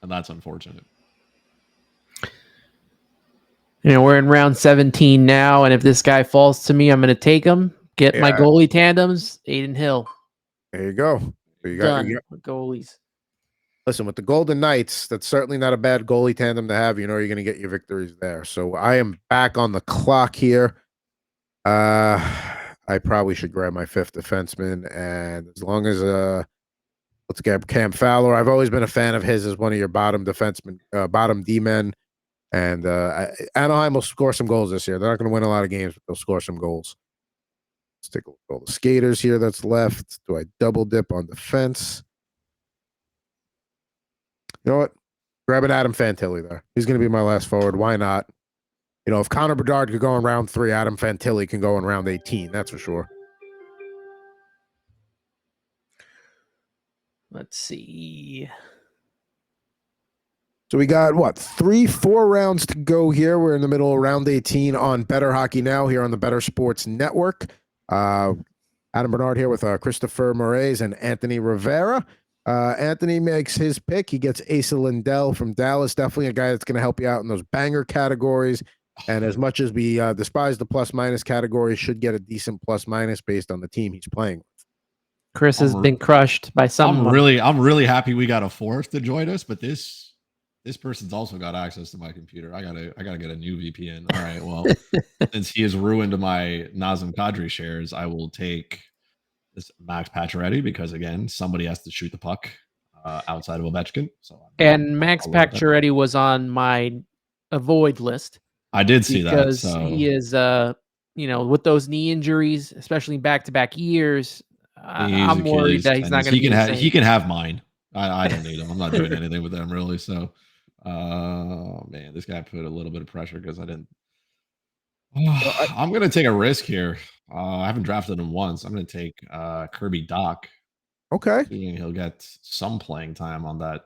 and that's unfortunate. We're in round 17 now, and if this guy falls to me, I'm going to take him. Get my goalie tandems, Aiden Hill. There you go. Done with goalies. Listen, with the Golden Knights, that's certainly not a bad goalie tandem to have. You're going to get your victories there. So I am back on the clock here. I probably should grab my 5th defenseman, and as long as let's get Cam Fowler. I've always been a fan of his as one of your bottom defensemen, bottom D-men, and Anaheim will score some goals this year. They're not going to win a lot of games, but they'll score some goals. Let's take a look at all the skaters here that's left. Do I double dip on defense? You know what? Grab an Adam Fantilli there. He's going to be my last forward. Why not? If Connor Bedard could go in round 3, Adam Fantilli can go in round 18. That's for sure. Let's see. So we got, 3-4 rounds to go here. We're in the middle of round 18 on Bettor Hockey Now here on the Bettor Sports Network. Adam Bernard here with Christopher Moraes and Anthony Rivera. Anthony makes his pick. He gets Asa Lindell from Dallas. Definitely a guy that's going to help you out in those banger categories. And as much as we despise the plus-minus category, should get a decent plus-minus based on the team he's playing with. Chris has been crushed by someone. I'm really happy we got a 4th to join us, but this person's also got access to my computer. I gotta get a new VPN. All right, well, since he has ruined my Nazem Kadri shares, I will take this Max Pacioretty because again, somebody has to shoot the puck outside of Ovechkin. And Max Pacioretty was on my avoid list. I did see that because he is, with those knee injuries, especially back-to-back years. I'm worried that he's not going to be. He can have mine. I don't need him. I'm not doing anything with them really. So, man, this guy put a little bit of pressure because I didn't. I'm going to take a risk here. I haven't drafted him once. I'm going to take Kirby Dach. Okay. He'll get some playing time on that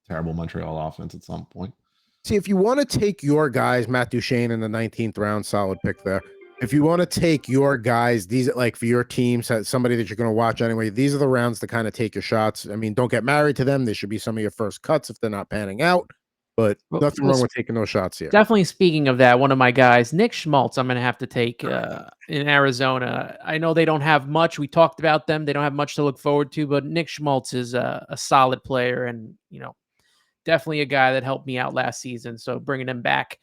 terrible Montreal offense at some point. See, if you want to take your guys, Matt Duchene in the 19th round, solid pick there. If you want to take your guys, these like for your team, somebody that you're going to watch anyway, these are the rounds to kind of take your shots. I mean, don't get married to them. They should be some of your first cuts if they're not panning out. But nothing wrong with taking those shots here. Definitely speaking of that, one of my guys, Nick Schmaltz, I'm going to have to take in Arizona. I know they don't have much. We talked about them. They don't have much to look forward to, but Nick Schmaltz is a solid player and, definitely a guy that helped me out last season. So bringing him back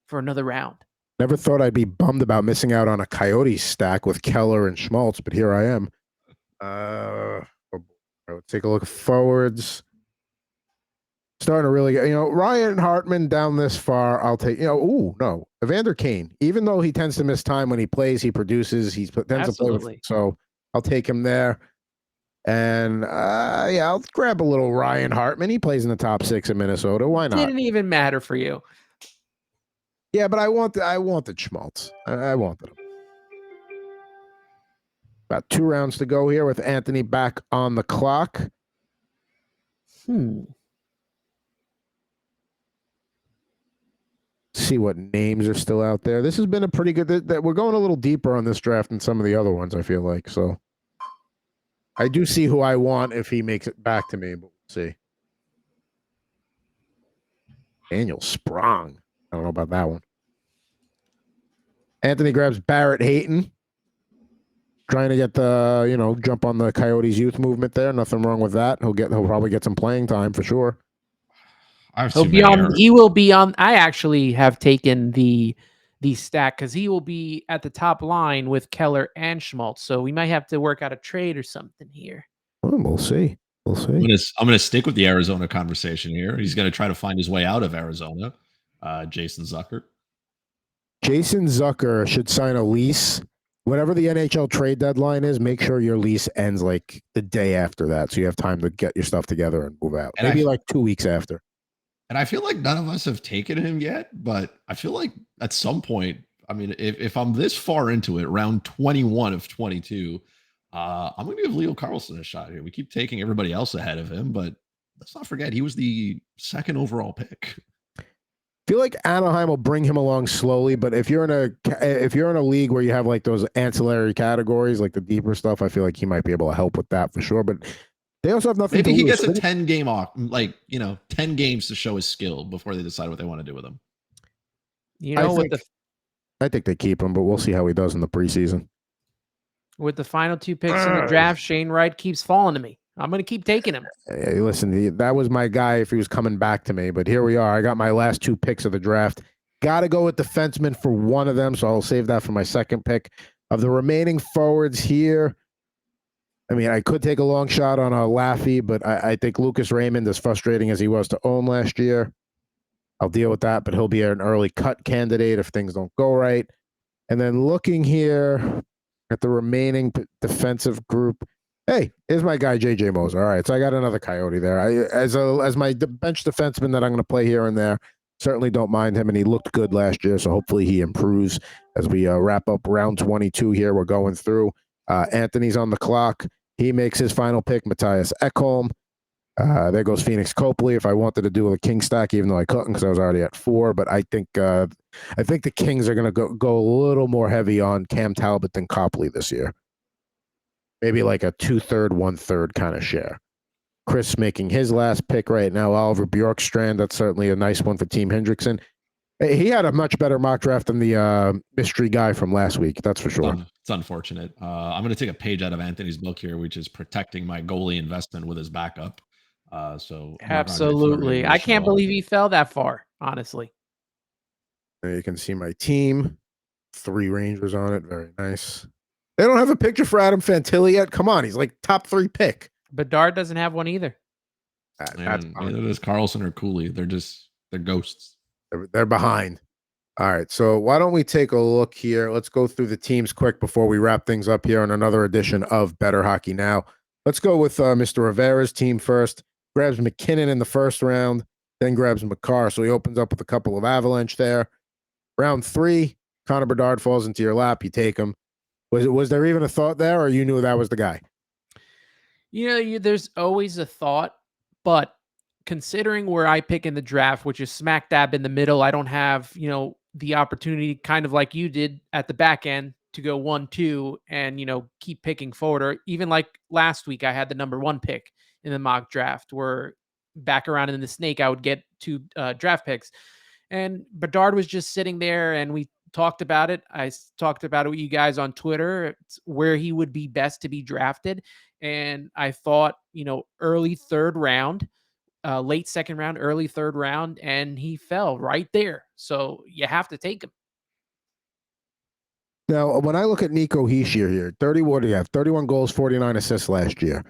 for another round. Never thought I'd be bummed about missing out on a Coyotes stack with Keller and Schmaltz, but here I am. Take a look at forwards. Starting to really get, Ryan Hartman down this far. I'll take, Evander Kane. Even though he tends to miss time when he plays, he produces. He tends to play with, so I'll take him there. And yeah, I'll grab a little Ryan Hartman. He plays in the top 6 in Minnesota. Why not? Didn't even matter for you. Yeah, but I wanted Schmaltz. I wanted him. About 2 rounds to go here with Anthony back on the clock. See what names are still out there. This has been a pretty good. That we're going a little deeper on this draft than some of the other ones, I feel like. So I do see who I want if he makes it back to me, but we'll see. Daniel Sprong. I don't know about that one. Anthony grabs Barrett Hayton. Trying to get the, jump on the Coyotes youth movement there. Nothing wrong with that. He'll probably get some playing time for sure. He will be on. I actually have taken the stack because he will be at the top line with Keller and Schmaltz. So we might have to work out a trade or something here. Well, we'll see. We'll see. I'm gonna stick with the Arizona conversation here. He's gonna try to find his way out of Arizona. Jason Zucker. Jason Zucker should sign a lease. Whatever the NHL trade deadline is, make sure your lease ends like the day after that, so you have time to get your stuff together and move out. Maybe like 2 weeks after. And I feel like none of us have taken him yet, but I feel like at some point, I mean, if I'm this far into it, round 21 of 22, I'm going to give Leo Carlson a shot here. We keep taking everybody else ahead of him, but let's not forget he was the 2nd overall pick. I feel like Anaheim will bring him along slowly, but if you're in a league where you have like those ancillary categories, like the deeper stuff, I feel like he might be able to help with that for sure. But they also have nothing. Maybe he gets a 10 game off, 10 games to show his skill before they decide what they want to do with him. I think they keep him, but we'll see how he does in the preseason. With the final 2 picks in the draft, Shane Wright keeps falling to me. I'm going to keep taking him. Hey, listen, that was my guy if he was coming back to me, but here we are. I got my last 2 picks of the draft. Got to go with defenseman for one of them, so I'll save that for my second pick. Of the remaining forwards here, I mean, I could take a long shot on a Laffy, but I think Lucas Raymond, as frustrating as he was to own last year, I'll deal with that, but he'll be an early cut candidate if things don't go right. And then looking here at the remaining defensive group, hey, here's my guy, J.J. Moser. All right, so I got another Coyote there. As my bench defenseman that I'm going to play here and there, certainly don't mind him, and he looked good last year, so hopefully he improves as we wrap up round 22 here. We're going through. Anthony's on the clock. He makes his final pick, Matthias Ekholm. There goes Phoenix Copley. If I wanted to do a king stack, even though I couldn't because I was already at 4, but I think the Kings are going to go a little more heavy on Cam Talbot than Copley this year. Maybe like a 2/3, 1/3 kind of share. Chris making his last pick right now. Oliver Bjorkstrand, that's certainly a nice one for Team Hendrickson. He had a much better mock draft than the mystery guy from last week. That's for sure. It's unfortunate. I'm going to take a page out of Anthony's book here, which is protecting my goalie investment with his backup. So absolutely, I can't believe he fell that far. Honestly, there you can see my team. 3 Rangers on it. Very nice. They don't have a picture for Adam Fantilli yet. Come on, he's like top 3 pick. Bedard doesn't have one either. Neither does Carlson or Cooley. They're ghosts. They're behind. All right, so why don't we take a look here? Let's go through the teams quick before we wrap things up here on another edition of Bettor Hockey Now. Let's go with Mr. Rivera's team first. Grabs McKinnon in the first round, then grabs McCarr. So he opens up with a couple of Avalanche there. Round 3, Connor Bedard falls into your lap. You take him. Was there even a thought there, or you knew that was the guy? There's always a thought, but considering where I pick in the draft, which is smack dab in the middle, I don't have, the opportunity, kind of like you did at the back end, to go 1-2 and, keep picking forward. Or even like last week, I had the number 1 pick in the mock draft, where back around in the snake, I would get 2 draft picks. And Bedard was just sitting there, and we talked about it. I talked about it with you guys on Twitter, where he would be best to be drafted. And I thought, early 3rd round, late 2nd round, early 3rd round, and he fell right there. So you have to take him. Now, when I look at Nico Hischier here, 31 goals, 49 assists last year.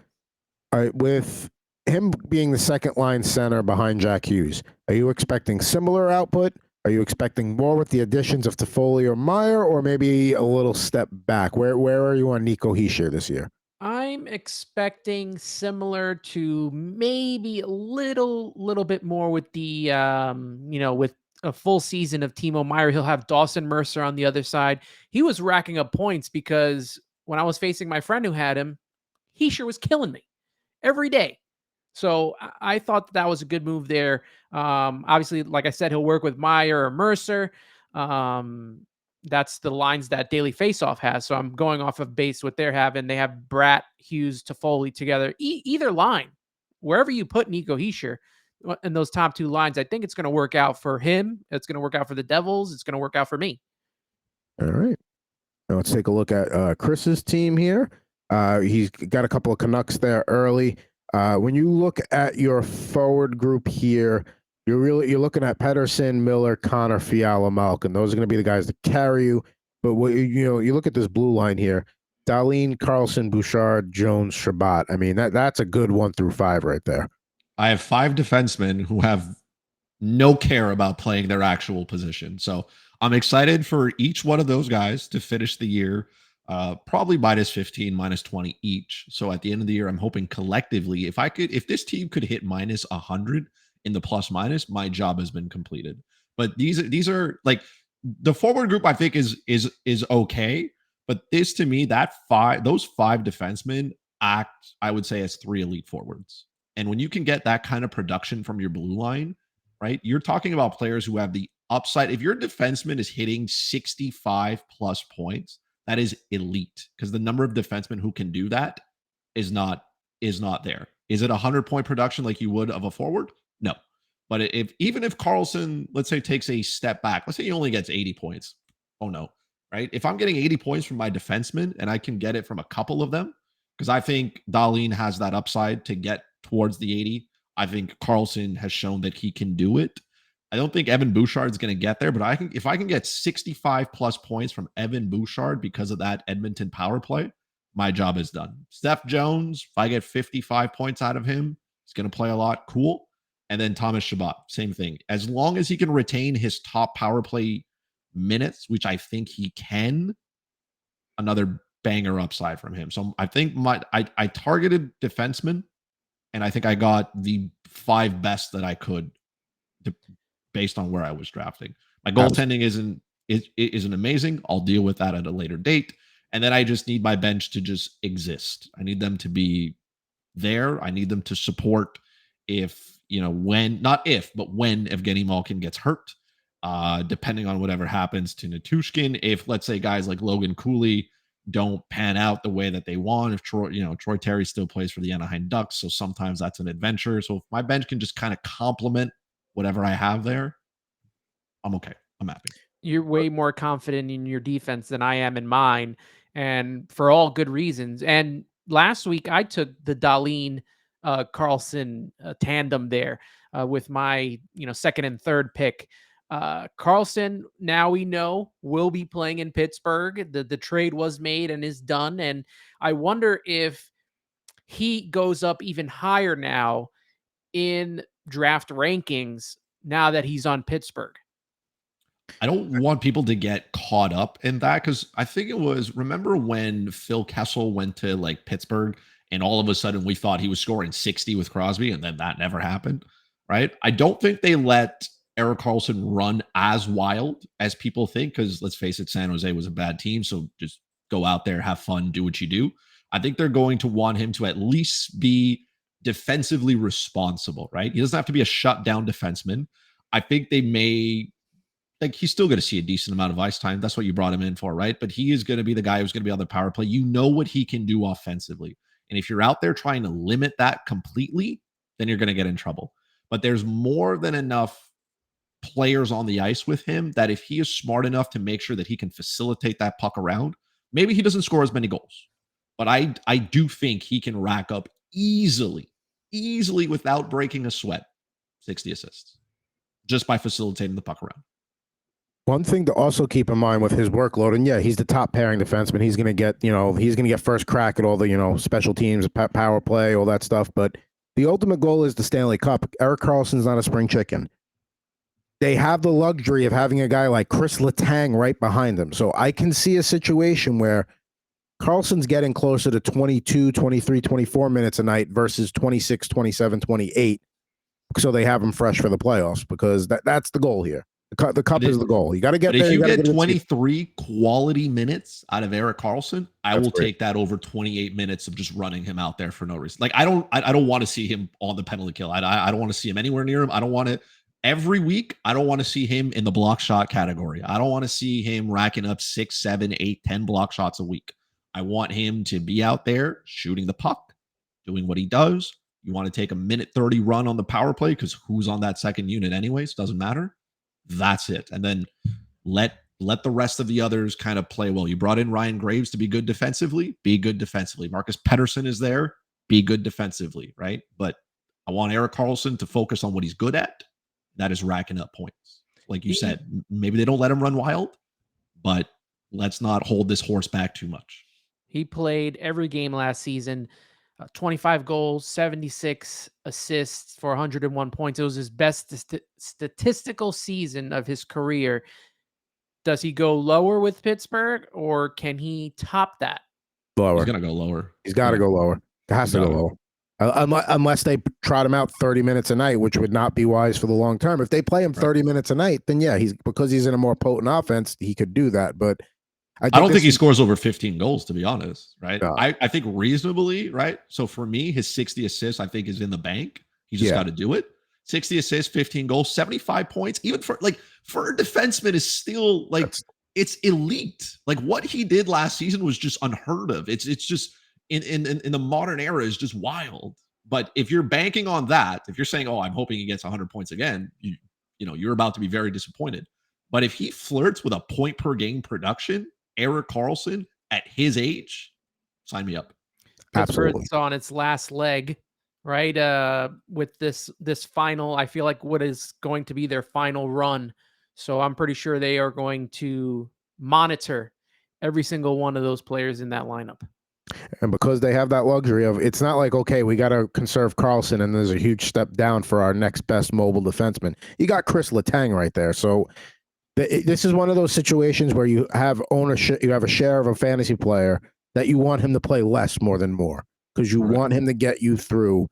All right, with him being the second line center behind Jack Hughes, are you expecting similar output? Are you expecting more with the additions of Toffoli or Meyer, or maybe a little step back? Where are you on Nico Hischier this year? I'm expecting similar to maybe a little bit more with the with a full season of Timo Meyer. He'll have Dawson Mercer on the other side. He was racking up points because when I was facing my friend who had him, he sure was killing me every day. So I thought that was a good move there. Obviously, like I said, he'll work with Meyer or Mercer. Um, that's the lines that Daily Faceoff has. So I'm going off of base what they're having. They have Bratt, Hughes, Toffoli together. Either line, wherever you put Nico Hischier in those top two lines, I think it's going to work out for him. It's going to work out for the Devils. It's going to work out for me. All right. Now let's take a look at Chris's team here. He's got a couple of Canucks there early. When you look at your forward group here, you're looking at Pedersen, Miller, Connor, Fiala, Malkin. Those are going to be the guys that carry you. But you look at this blue line here: Dahlin, Carlson, Bouchard, Jones, Shabbat. I mean, that's a good 1 through 5 right there. I have 5 defensemen who have no care about playing their actual position. So I'm excited for each one of those guys to finish the year probably minus 15, minus 20 each. So at the end of the year, I'm hoping collectively, if this team could hit minus 100 in the plus minus, my job has been completed. But these are like the forward group, I think is okay. But this to me, those 5 defensemen act, I would say, as 3 elite forwards. And when you can get that kind of production from your blue line, right, you're talking about players who have the upside. If your defenseman is hitting 65 plus points, that is elite, because the number of defensemen who can do that is not there. Is it a 100-point production like you would of a forward? No. But even if Carlson, let's say, takes a step back, let's say he only gets 80 points. Oh no, right? If I'm getting 80 points from my defenseman and I can get it from a couple of them, because I think Dahlin has that upside to get towards the 80. I think Carlson has shown that he can do it. I don't think Evan Bouchard is going to get there, but if I can get 65 plus points from Evan Bouchard because of that Edmonton power play, my job is done. Steph Jones, if I get 55 points out of him, he's going to play a lot. Cool. And then Thomas Chabot, same thing. As long as he can retain his top power play minutes, which I think he can, another banger upside from him. So I think I targeted defenseman, and I think I got the 5 best that I could based on where I was drafting. My goaltending isn't amazing. I'll deal with that at a later date. And then I just need my bench to just exist. I need them to be there. I need them to support when Evgeny Malkin gets hurt, depending on whatever happens to Natushkin. If, let's say, guys like Logan Cooley don't pan out the way that they want, if Troy Terry still plays for the Anaheim Ducks, so sometimes that's an adventure. So if my bench can just kind of complement whatever I have there, I'm okay. I'm happy. You're way more confident in your defense than I am in mine, and for all good reasons. And last week I took the Dahlin Carlson tandem there with my second and third pick. Carlson, now we know, will be playing in Pittsburgh. The trade was made and is done, and I wonder if he goes up even higher now in draft rankings now that he's on Pittsburgh. I don't want people to get caught up in that, because I think remember when Phil Kessel went to like Pittsburgh and all of a sudden we thought he was scoring 60 with Crosby, and then that never happened, right? I don't think they let Erik Karlsson run as wild as people think, because let's face it, San Jose was a bad team, so just go out there, have fun, do what you do. I think they're going to want him to at least be defensively responsible, right? He doesn't have to be a shutdown defenseman. I think they may, he's still going to see a decent amount of ice time. That's what you brought him in for, right? But he is going to be the guy who's going to be on the power play. You know what he can do offensively. And if you're out there trying to limit that completely, then you're going to get in trouble. But there's more than enough players on the ice with him that if he is smart enough to make sure that he can facilitate that puck around, maybe he doesn't score as many goals. But I do think he can rack up easily without breaking a sweat, 60 assists just by facilitating the puck around. One thing to also keep in mind with his workload, and yeah, he's the top pairing defenseman. He's going to get first crack at all the, special teams, power play, all that stuff. But the ultimate goal is the Stanley Cup. Erik Karlsson's not a spring chicken. They have the luxury of having a guy like Chris Letang right behind them. So I can see a situation where Carlson's getting closer to 22, 23, 24 minutes a night versus 26, 27, 28. So they have him fresh for the playoffs because that's the goal here. The cup is the goal. You got to get but there. If you get get 23 quality minutes out of Erik Karlsson, I will great. take that over 28 minutes of just running him out there for no reason. Like I don't want to see him on the penalty kill. I don't want to see him anywhere near him. I don't want to every week. I don't want to see him in the block shot category. I don't want to see him racking up 6, 7, 8, 10 block shots a week. I want him to be out there shooting the puck, doing what he does. You want to take a minute 30 run on the power play because who's on that second unit anyways? Doesn't matter. That's it. And then let the rest of the others kind of play well. You brought in Ryan Graves to be good defensively. Be good defensively. Marcus Pettersson is there. Be good defensively, right? But I want Erik Karlsson to focus on what he's good at. That is racking up points. Like you said, maybe they don't let him run wild, but let's not hold this horse back too much. He played every game last season. 25 goals, 76 assists for 101 points. It was his best statistical season of his career. Does he go lower with Pittsburgh or can he top that? Lower. He's going to go lower. He's got to go lower. It has to go lower. Unless they trot him out 30 minutes a night, which would not be wise for the long term. If they play him 30 minutes a night, then yeah, because he's in a more potent offense, he could do that. But I don't think he scores over 15 goals, to be honest, right? No. I think reasonably, right? So for me, his 60 assists, I think, is in the bank. He just got to do it. 60 assists, 15 goals, 75 points, even for a defenseman is still it's elite. Like what he did last season was just unheard of. It's just in the modern era is just wild. But if you're banking on that, if you're saying, oh, I'm hoping he gets 100 points again, you're about to be very disappointed. But if he flirts with a point per game production, Erik Karlsson at his age, sign me up. Pittsburgh's on its last leg, right? With this final, I feel like what is going to be their final run. So I'm pretty sure they are going to monitor every single one of those players in that lineup. And because they have that luxury of, it's not like, okay, we got to conserve Karlsson and there's a huge step down for our next best mobile defenseman. You got Chris Letang right there. So this is one of those situations where you have ownership, you have a share of a fantasy player that you want him to play less more than more because you want him to get you through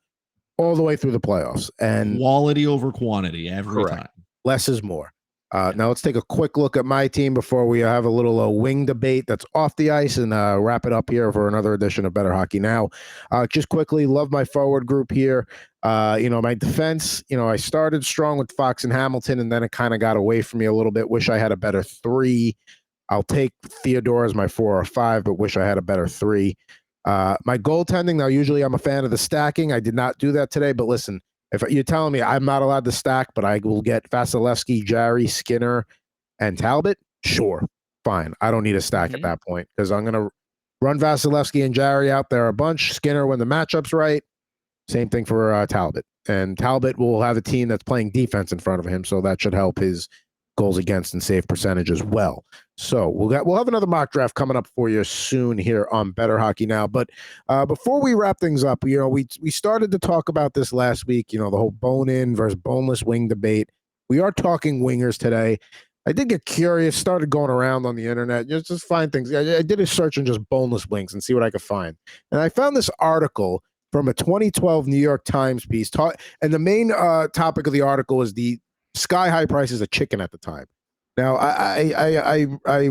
all the way through the playoffs. And quality over quantity every time. Less is more. Now let's take a quick look at my team before we have a little wing debate that's off the ice and wrap it up here for another edition of Bettor Hockey Now. Just quickly, love my forward group here. My defense, I started strong with Fox and Hamilton, and then it kind of got away from me a little bit. Wish I had a better 3. I'll take Theodore as my 4 or 5, but wish I had a better 3. My goaltending, now usually I'm a fan of the stacking. I did not do that today, but listen, if you're telling me I'm not allowed to stack, but I will get Vasilevsky, Jarry, Skinner, and Talbot, sure, fine. I don't need a stack at that point because I'm going to run Vasilevsky and Jarry out there a bunch. Skinner when the matchup's right. Same thing for Talbot. And Talbot will have a team that's playing defense in front of him, so that should help his goals against and save percentage as well. So we'll have another mock draft coming up for you soon here on Bettor Hockey Now. But before we wrap things up, we started to talk about this last week, the whole bone-in versus boneless wing debate. We are talking wingers today. I did get curious, started going around on the internet, just find things. I did a search on just boneless wings and see what I could find. And I found this article from a 2012 New York Times piece. And the main topic of the article was the sky-high prices of chicken at the time. Now, I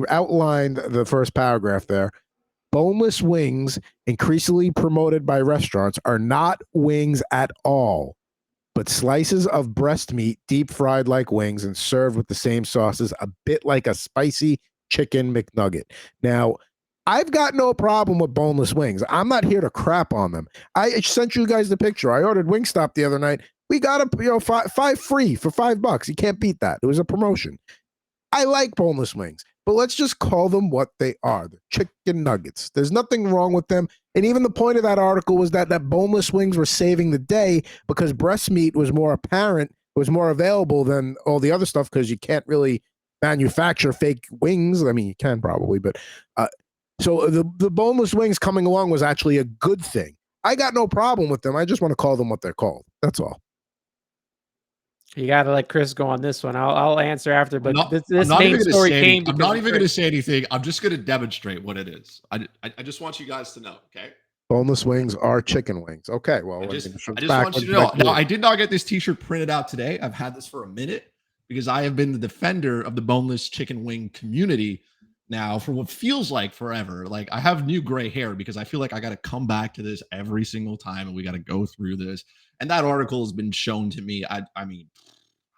outlined the first paragraph there. Boneless wings, increasingly promoted by restaurants, are not wings at all, but slices of breast meat, deep-fried like wings, and served with the same sauces, a bit like a spicy chicken McNugget. Now, I've got no problem with boneless wings. I'm not here to crap on them. I sent you guys the picture. I ordered Wingstop the other night. We got five free for $5. You can't beat that. It was a promotion. I like boneless wings, but let's just call them what they are. They're chicken nuggets. There's nothing wrong with them. And even the point of that article was that boneless wings were saving the day because breast meat was more apparent, was more available than all the other stuff because you can't really manufacture fake wings. I mean, you can probably, but so the boneless wings coming along was actually a good thing. I got no problem with them. I just want to call them what they're called. That's all. You got to let Chris go on this one. I'll answer after, but this I'm not main even gonna story say came I'm because not of even Chris. going to say anything. I'm just going to demonstrate what it is. I just want you guys to know, okay? Boneless wings are chicken wings. Okay, well, I mean, just it's want you backwards, to know. but Now, I did not get this T-shirt printed out today. I've had this for a minute because I have been the defender of the boneless chicken wing community now for what feels like forever. Like I have new gray hair because I feel like I got to come back to this every single time, and we got to go through this. And that article has been shown to me. I mean,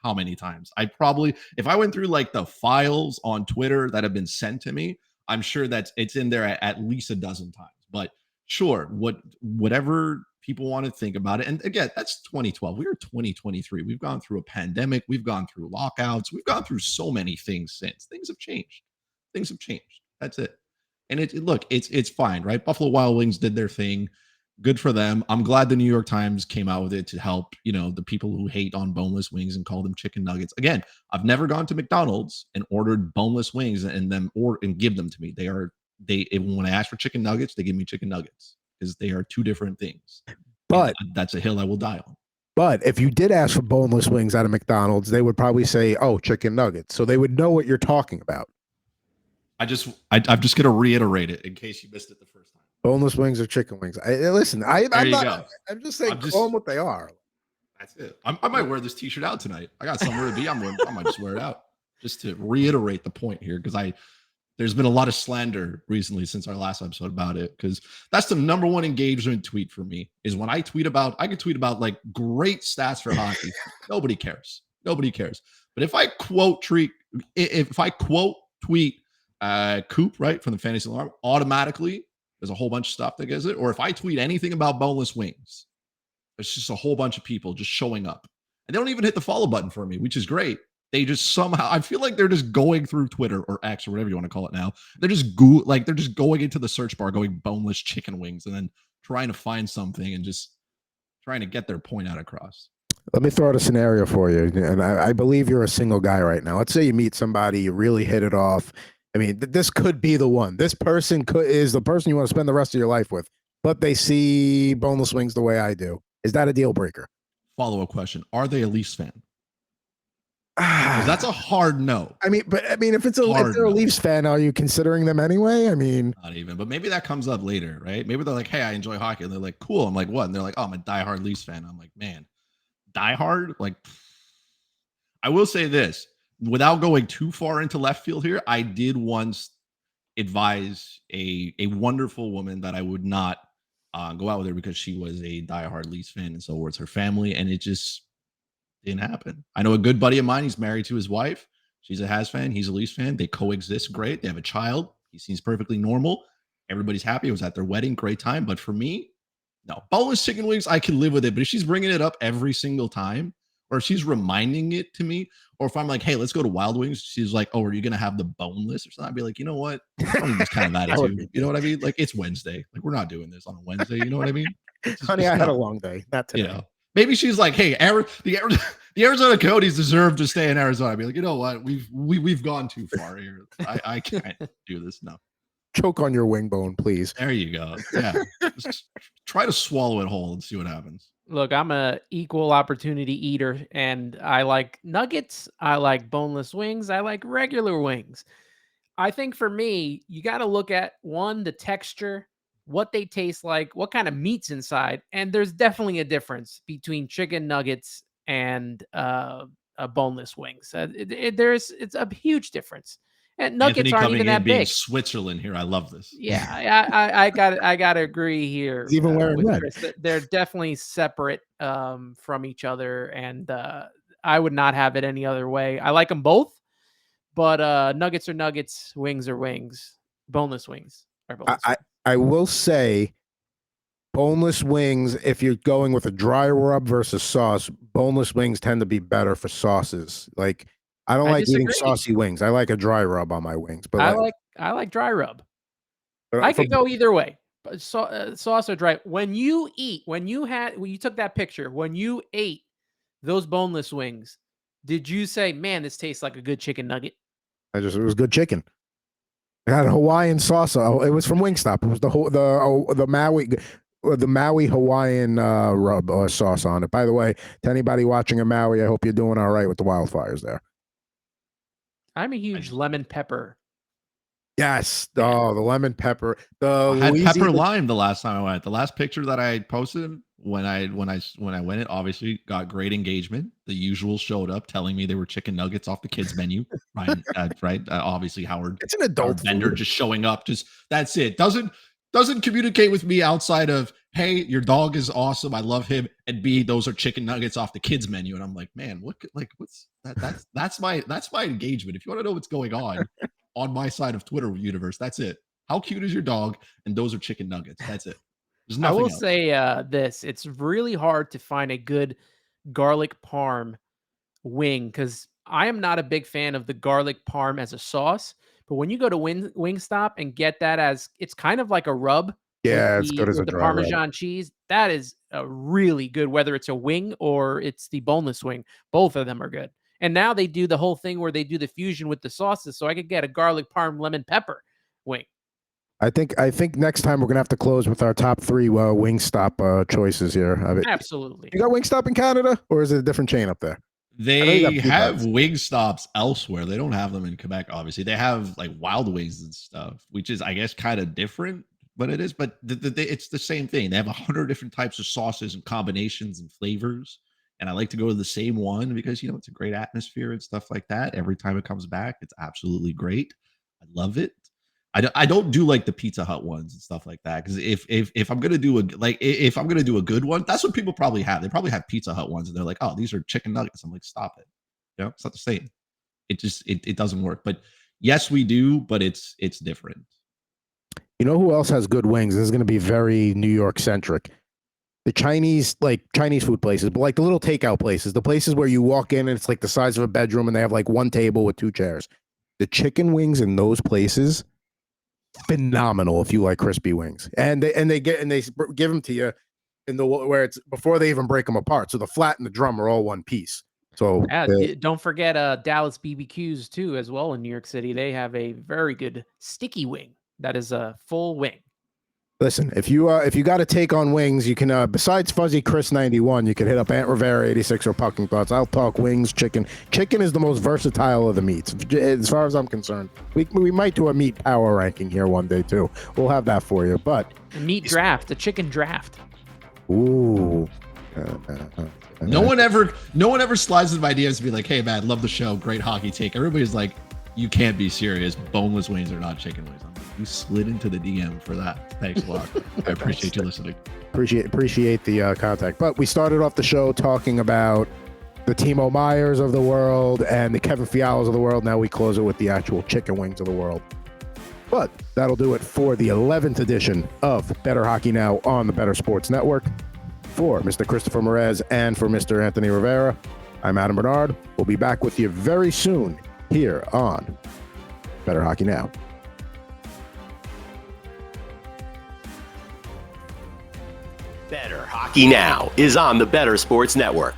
how many times? I probably, if I went through like the files on Twitter that have been sent to me, I'm sure that it's in there at least a dozen times. But sure, whatever people want to think about it. And again, that's 2012. We are 2023. We've gone through a pandemic. We've gone through lockouts. We've gone through so many things since. Things have changed. Things have changed. That's it. And look, it's fine, right? Buffalo Wild Wings did their thing. Good for them. I'm glad the New York Times came out with it to help, the people who hate on boneless wings and call them chicken nuggets. Again, I've never gone to McDonald's and ordered boneless wings and give them to me. When I ask for chicken nuggets, they give me chicken nuggets because they are two different things. But and that's a hill I will die on. But if you did ask for boneless wings out of McDonald's, they would probably say, "Oh, chicken nuggets." So they would know what you're talking about. I'm just going to reiterate it in case you missed it the first time. Boneless wings or chicken wings. Listen, I'm just saying, call them what they are. That's it. I might wear this T-shirt out tonight. I got somewhere to be. I might just wear it out just to reiterate the point here because there's been a lot of slander recently since our last episode about it because that's the number one engagement tweet for me is when I can tweet about like great stats for hockey. Nobody cares. But if I quote tweet Coop, right, from the Fantasy Alarm, automatically there's a whole bunch of stuff that gets it. Or if I tweet anything about boneless wings, it's just a whole bunch of people just showing up. And they don't even hit the follow button for me, which is great. They just somehow, I feel like they're just going through Twitter or X or whatever you want to call it now. They're just going into the search bar, going boneless chicken wings, and then trying to find something and just trying to get their point out across. Let me throw out a scenario for you. And I believe you're a single guy right now. Let's say you meet somebody, you really hit it off. I mean, this could be the one. This person is the person you want to spend the rest of your life with, but they see boneless wings the way I do. Is that a deal breaker? Follow-up question. Are they a Leafs fan? Because that's a hard no. I mean, if they're a Leafs fan, are you considering them anyway? I mean, not even, but maybe that comes up later, right? Maybe they're like, "Hey, I enjoy hockey," and they're like, "Cool." I'm like, "What?" And they're like, "Oh, I'm a diehard Leafs fan." I'm like, "Man, diehard?" Like, I will say this, without going too far into left field here, I did once advise a wonderful woman that I would not go out with her because she was a diehard Leafs fan, and so was her family, and it just didn't happen. I know a good buddy of mine. He's married to his wife. She's a Habs fan. He's a Leafs fan. They coexist great. They have a child. He seems perfectly normal. Everybody's happy. It was at their wedding. Great time. But for me, no. Boneless chicken wings, I can live with it. But if she's bringing it up every single time, or if she's reminding it to me, or if I'm like, "Hey, let's go to Wild Wings," she's like, "Oh, are you going to have the boneless or something?" I'd be like, "You know what? I don't need this kind of attitude." You know what I mean? Like, it's Wednesday. Like, we're not doing this on a Wednesday. You know what I mean? Honey, I had a long day. Not today. Maybe she's like, "Hey, the Arizona Coyotes deserve to stay in Arizona." I'd be like, "You know what? We've gone too far here. I can't do this. No." Choke on your wing bone, please. There you go. Yeah. Just try to swallow it whole and see what happens. Look, I'm a equal opportunity eater, and I like nuggets. I like boneless wings. I like regular wings. I think for me, you got to look at the texture, what they taste like, what kind of meat's inside, and there's definitely a difference between chicken nuggets and boneless wings. It's a huge difference. And nuggets Anthony aren't coming even in that being big. Switzerland here. I love this. Yeah, I gotta agree here. He's even wearing red. Chris. They're definitely separate from each other, and I would not have it any other way. I like them both, but nuggets are nuggets, wings are wings, boneless wings are boneless. I will say, boneless wings, if you're going with a dry rub versus sauce, boneless wings tend to be better for sauces. Like, I don't like eating saucy wings. I like a dry rub on my wings. But I like dry rub. I could go either way. Sauce or dry. When you took that picture, when you ate those boneless wings, did you say, "Man, this tastes like a good chicken nugget"? It was good chicken. It had Hawaiian sauce. It was from Wingstop. It was the Maui. the Maui Hawaiian rub or sauce on it. By the way, to anybody watching in Maui, I hope you're doing all right with the wildfires there. I'm a huge lemon pepper. Yes. Oh, the lemon pepper. I had pepper lime the last time I went. The last picture that I posted when I went, it obviously got great engagement. The usual showed up telling me they were chicken nuggets off the kids menu. Right. Obviously Howard. It's an adult vendor food. just showing up. Just that's it. Doesn't communicate with me outside of, hey, your dog is awesome, I love him, and B, those are chicken nuggets off the kids menu. And I'm like, man, what's that? That's my engagement. If you want to know what's going on my side of Twitter universe, that's it. How cute is your dog? And those are chicken nuggets. That's it. There's nothing I will else. say this: it's really hard to find a good garlic parm wing because I am not a big fan of the garlic parm as a sauce. But when you go to Wingstop and get that as it's kind of like a rub, Yeah, it's good as a the dry rub. Parmesan cheese, that is a really good. Whether it's a wing or it's the boneless wing, both of them are good. And now they do the whole thing where they do the fusion with the sauces, so I could get a garlic parm lemon pepper wing. I think next time we're gonna have to close with our top 3 Wingstop choices here. I mean, Absolutely. you got Wingstop in Canada, or is it a different chain up there? They have Wingstops elsewhere. They don't have them in Quebec, obviously. They have like Wild Wings and stuff, which is, I guess, kind of different, but it is. But it's the same thing. They have 100 different types of sauces and combinations and flavors. And I like to go to the same one because, it's a great atmosphere and stuff like that. Every time it comes back, it's absolutely great. I love it. I don't do like the Pizza Hut ones and stuff like that, because if I'm gonna do if I'm gonna do a good one, that's what people probably have. They probably have Pizza Hut ones and they're like, oh, these are chicken nuggets. I'm like, stop it. It's not the same. It just it doesn't work. But yes, we do, but it's different. You know who else has good wings? This is gonna be very New York centric. The Chinese food places, but like the little takeout places, the places where you walk in and it's like the size of a bedroom and they have like one table with 2 chairs. The chicken wings in those places, phenomenal if you like crispy wings, and they give them to you in the where it's before they even break them apart, so the flat and the drum are all one piece. So don't forget Dallas BBQs too, as well in New York City. They have a very good sticky wing that is a full wing. Listen, if you got to take on wings, you can besides Fuzzy Chris 91, you can hit up Ant Rivera 86 or Pucking Thoughts. I'll talk wings, chicken. Chicken is the most versatile of the meats, as far as I'm concerned. We might do a meat power ranking here one day too. We'll have that for you. But a meat draft, a chicken draft. Ooh. No one ever slides into my DMs to be like, hey man, love the show, great hockey take. Everybody's like, you can't be serious. Boneless wings are not chicken wings. You slid into the DM for that. Thanks a lot. I appreciate you listening. Appreciate the contact. But we started off the show talking about the Timo Meyers of the world and the Kevin Fialas of the world. Now we close it with the actual chicken wings of the world. But that'll do it for the 11th edition of Bettor Hockey Now on the Bettor Sports Network. For Mr. Christopher Merez and for Mr. Anthony Rivera, I'm Adam Bernard. We'll be back with you very soon here on Bettor Hockey Now. Bettor Hockey Now is on the Bettor Sports Network.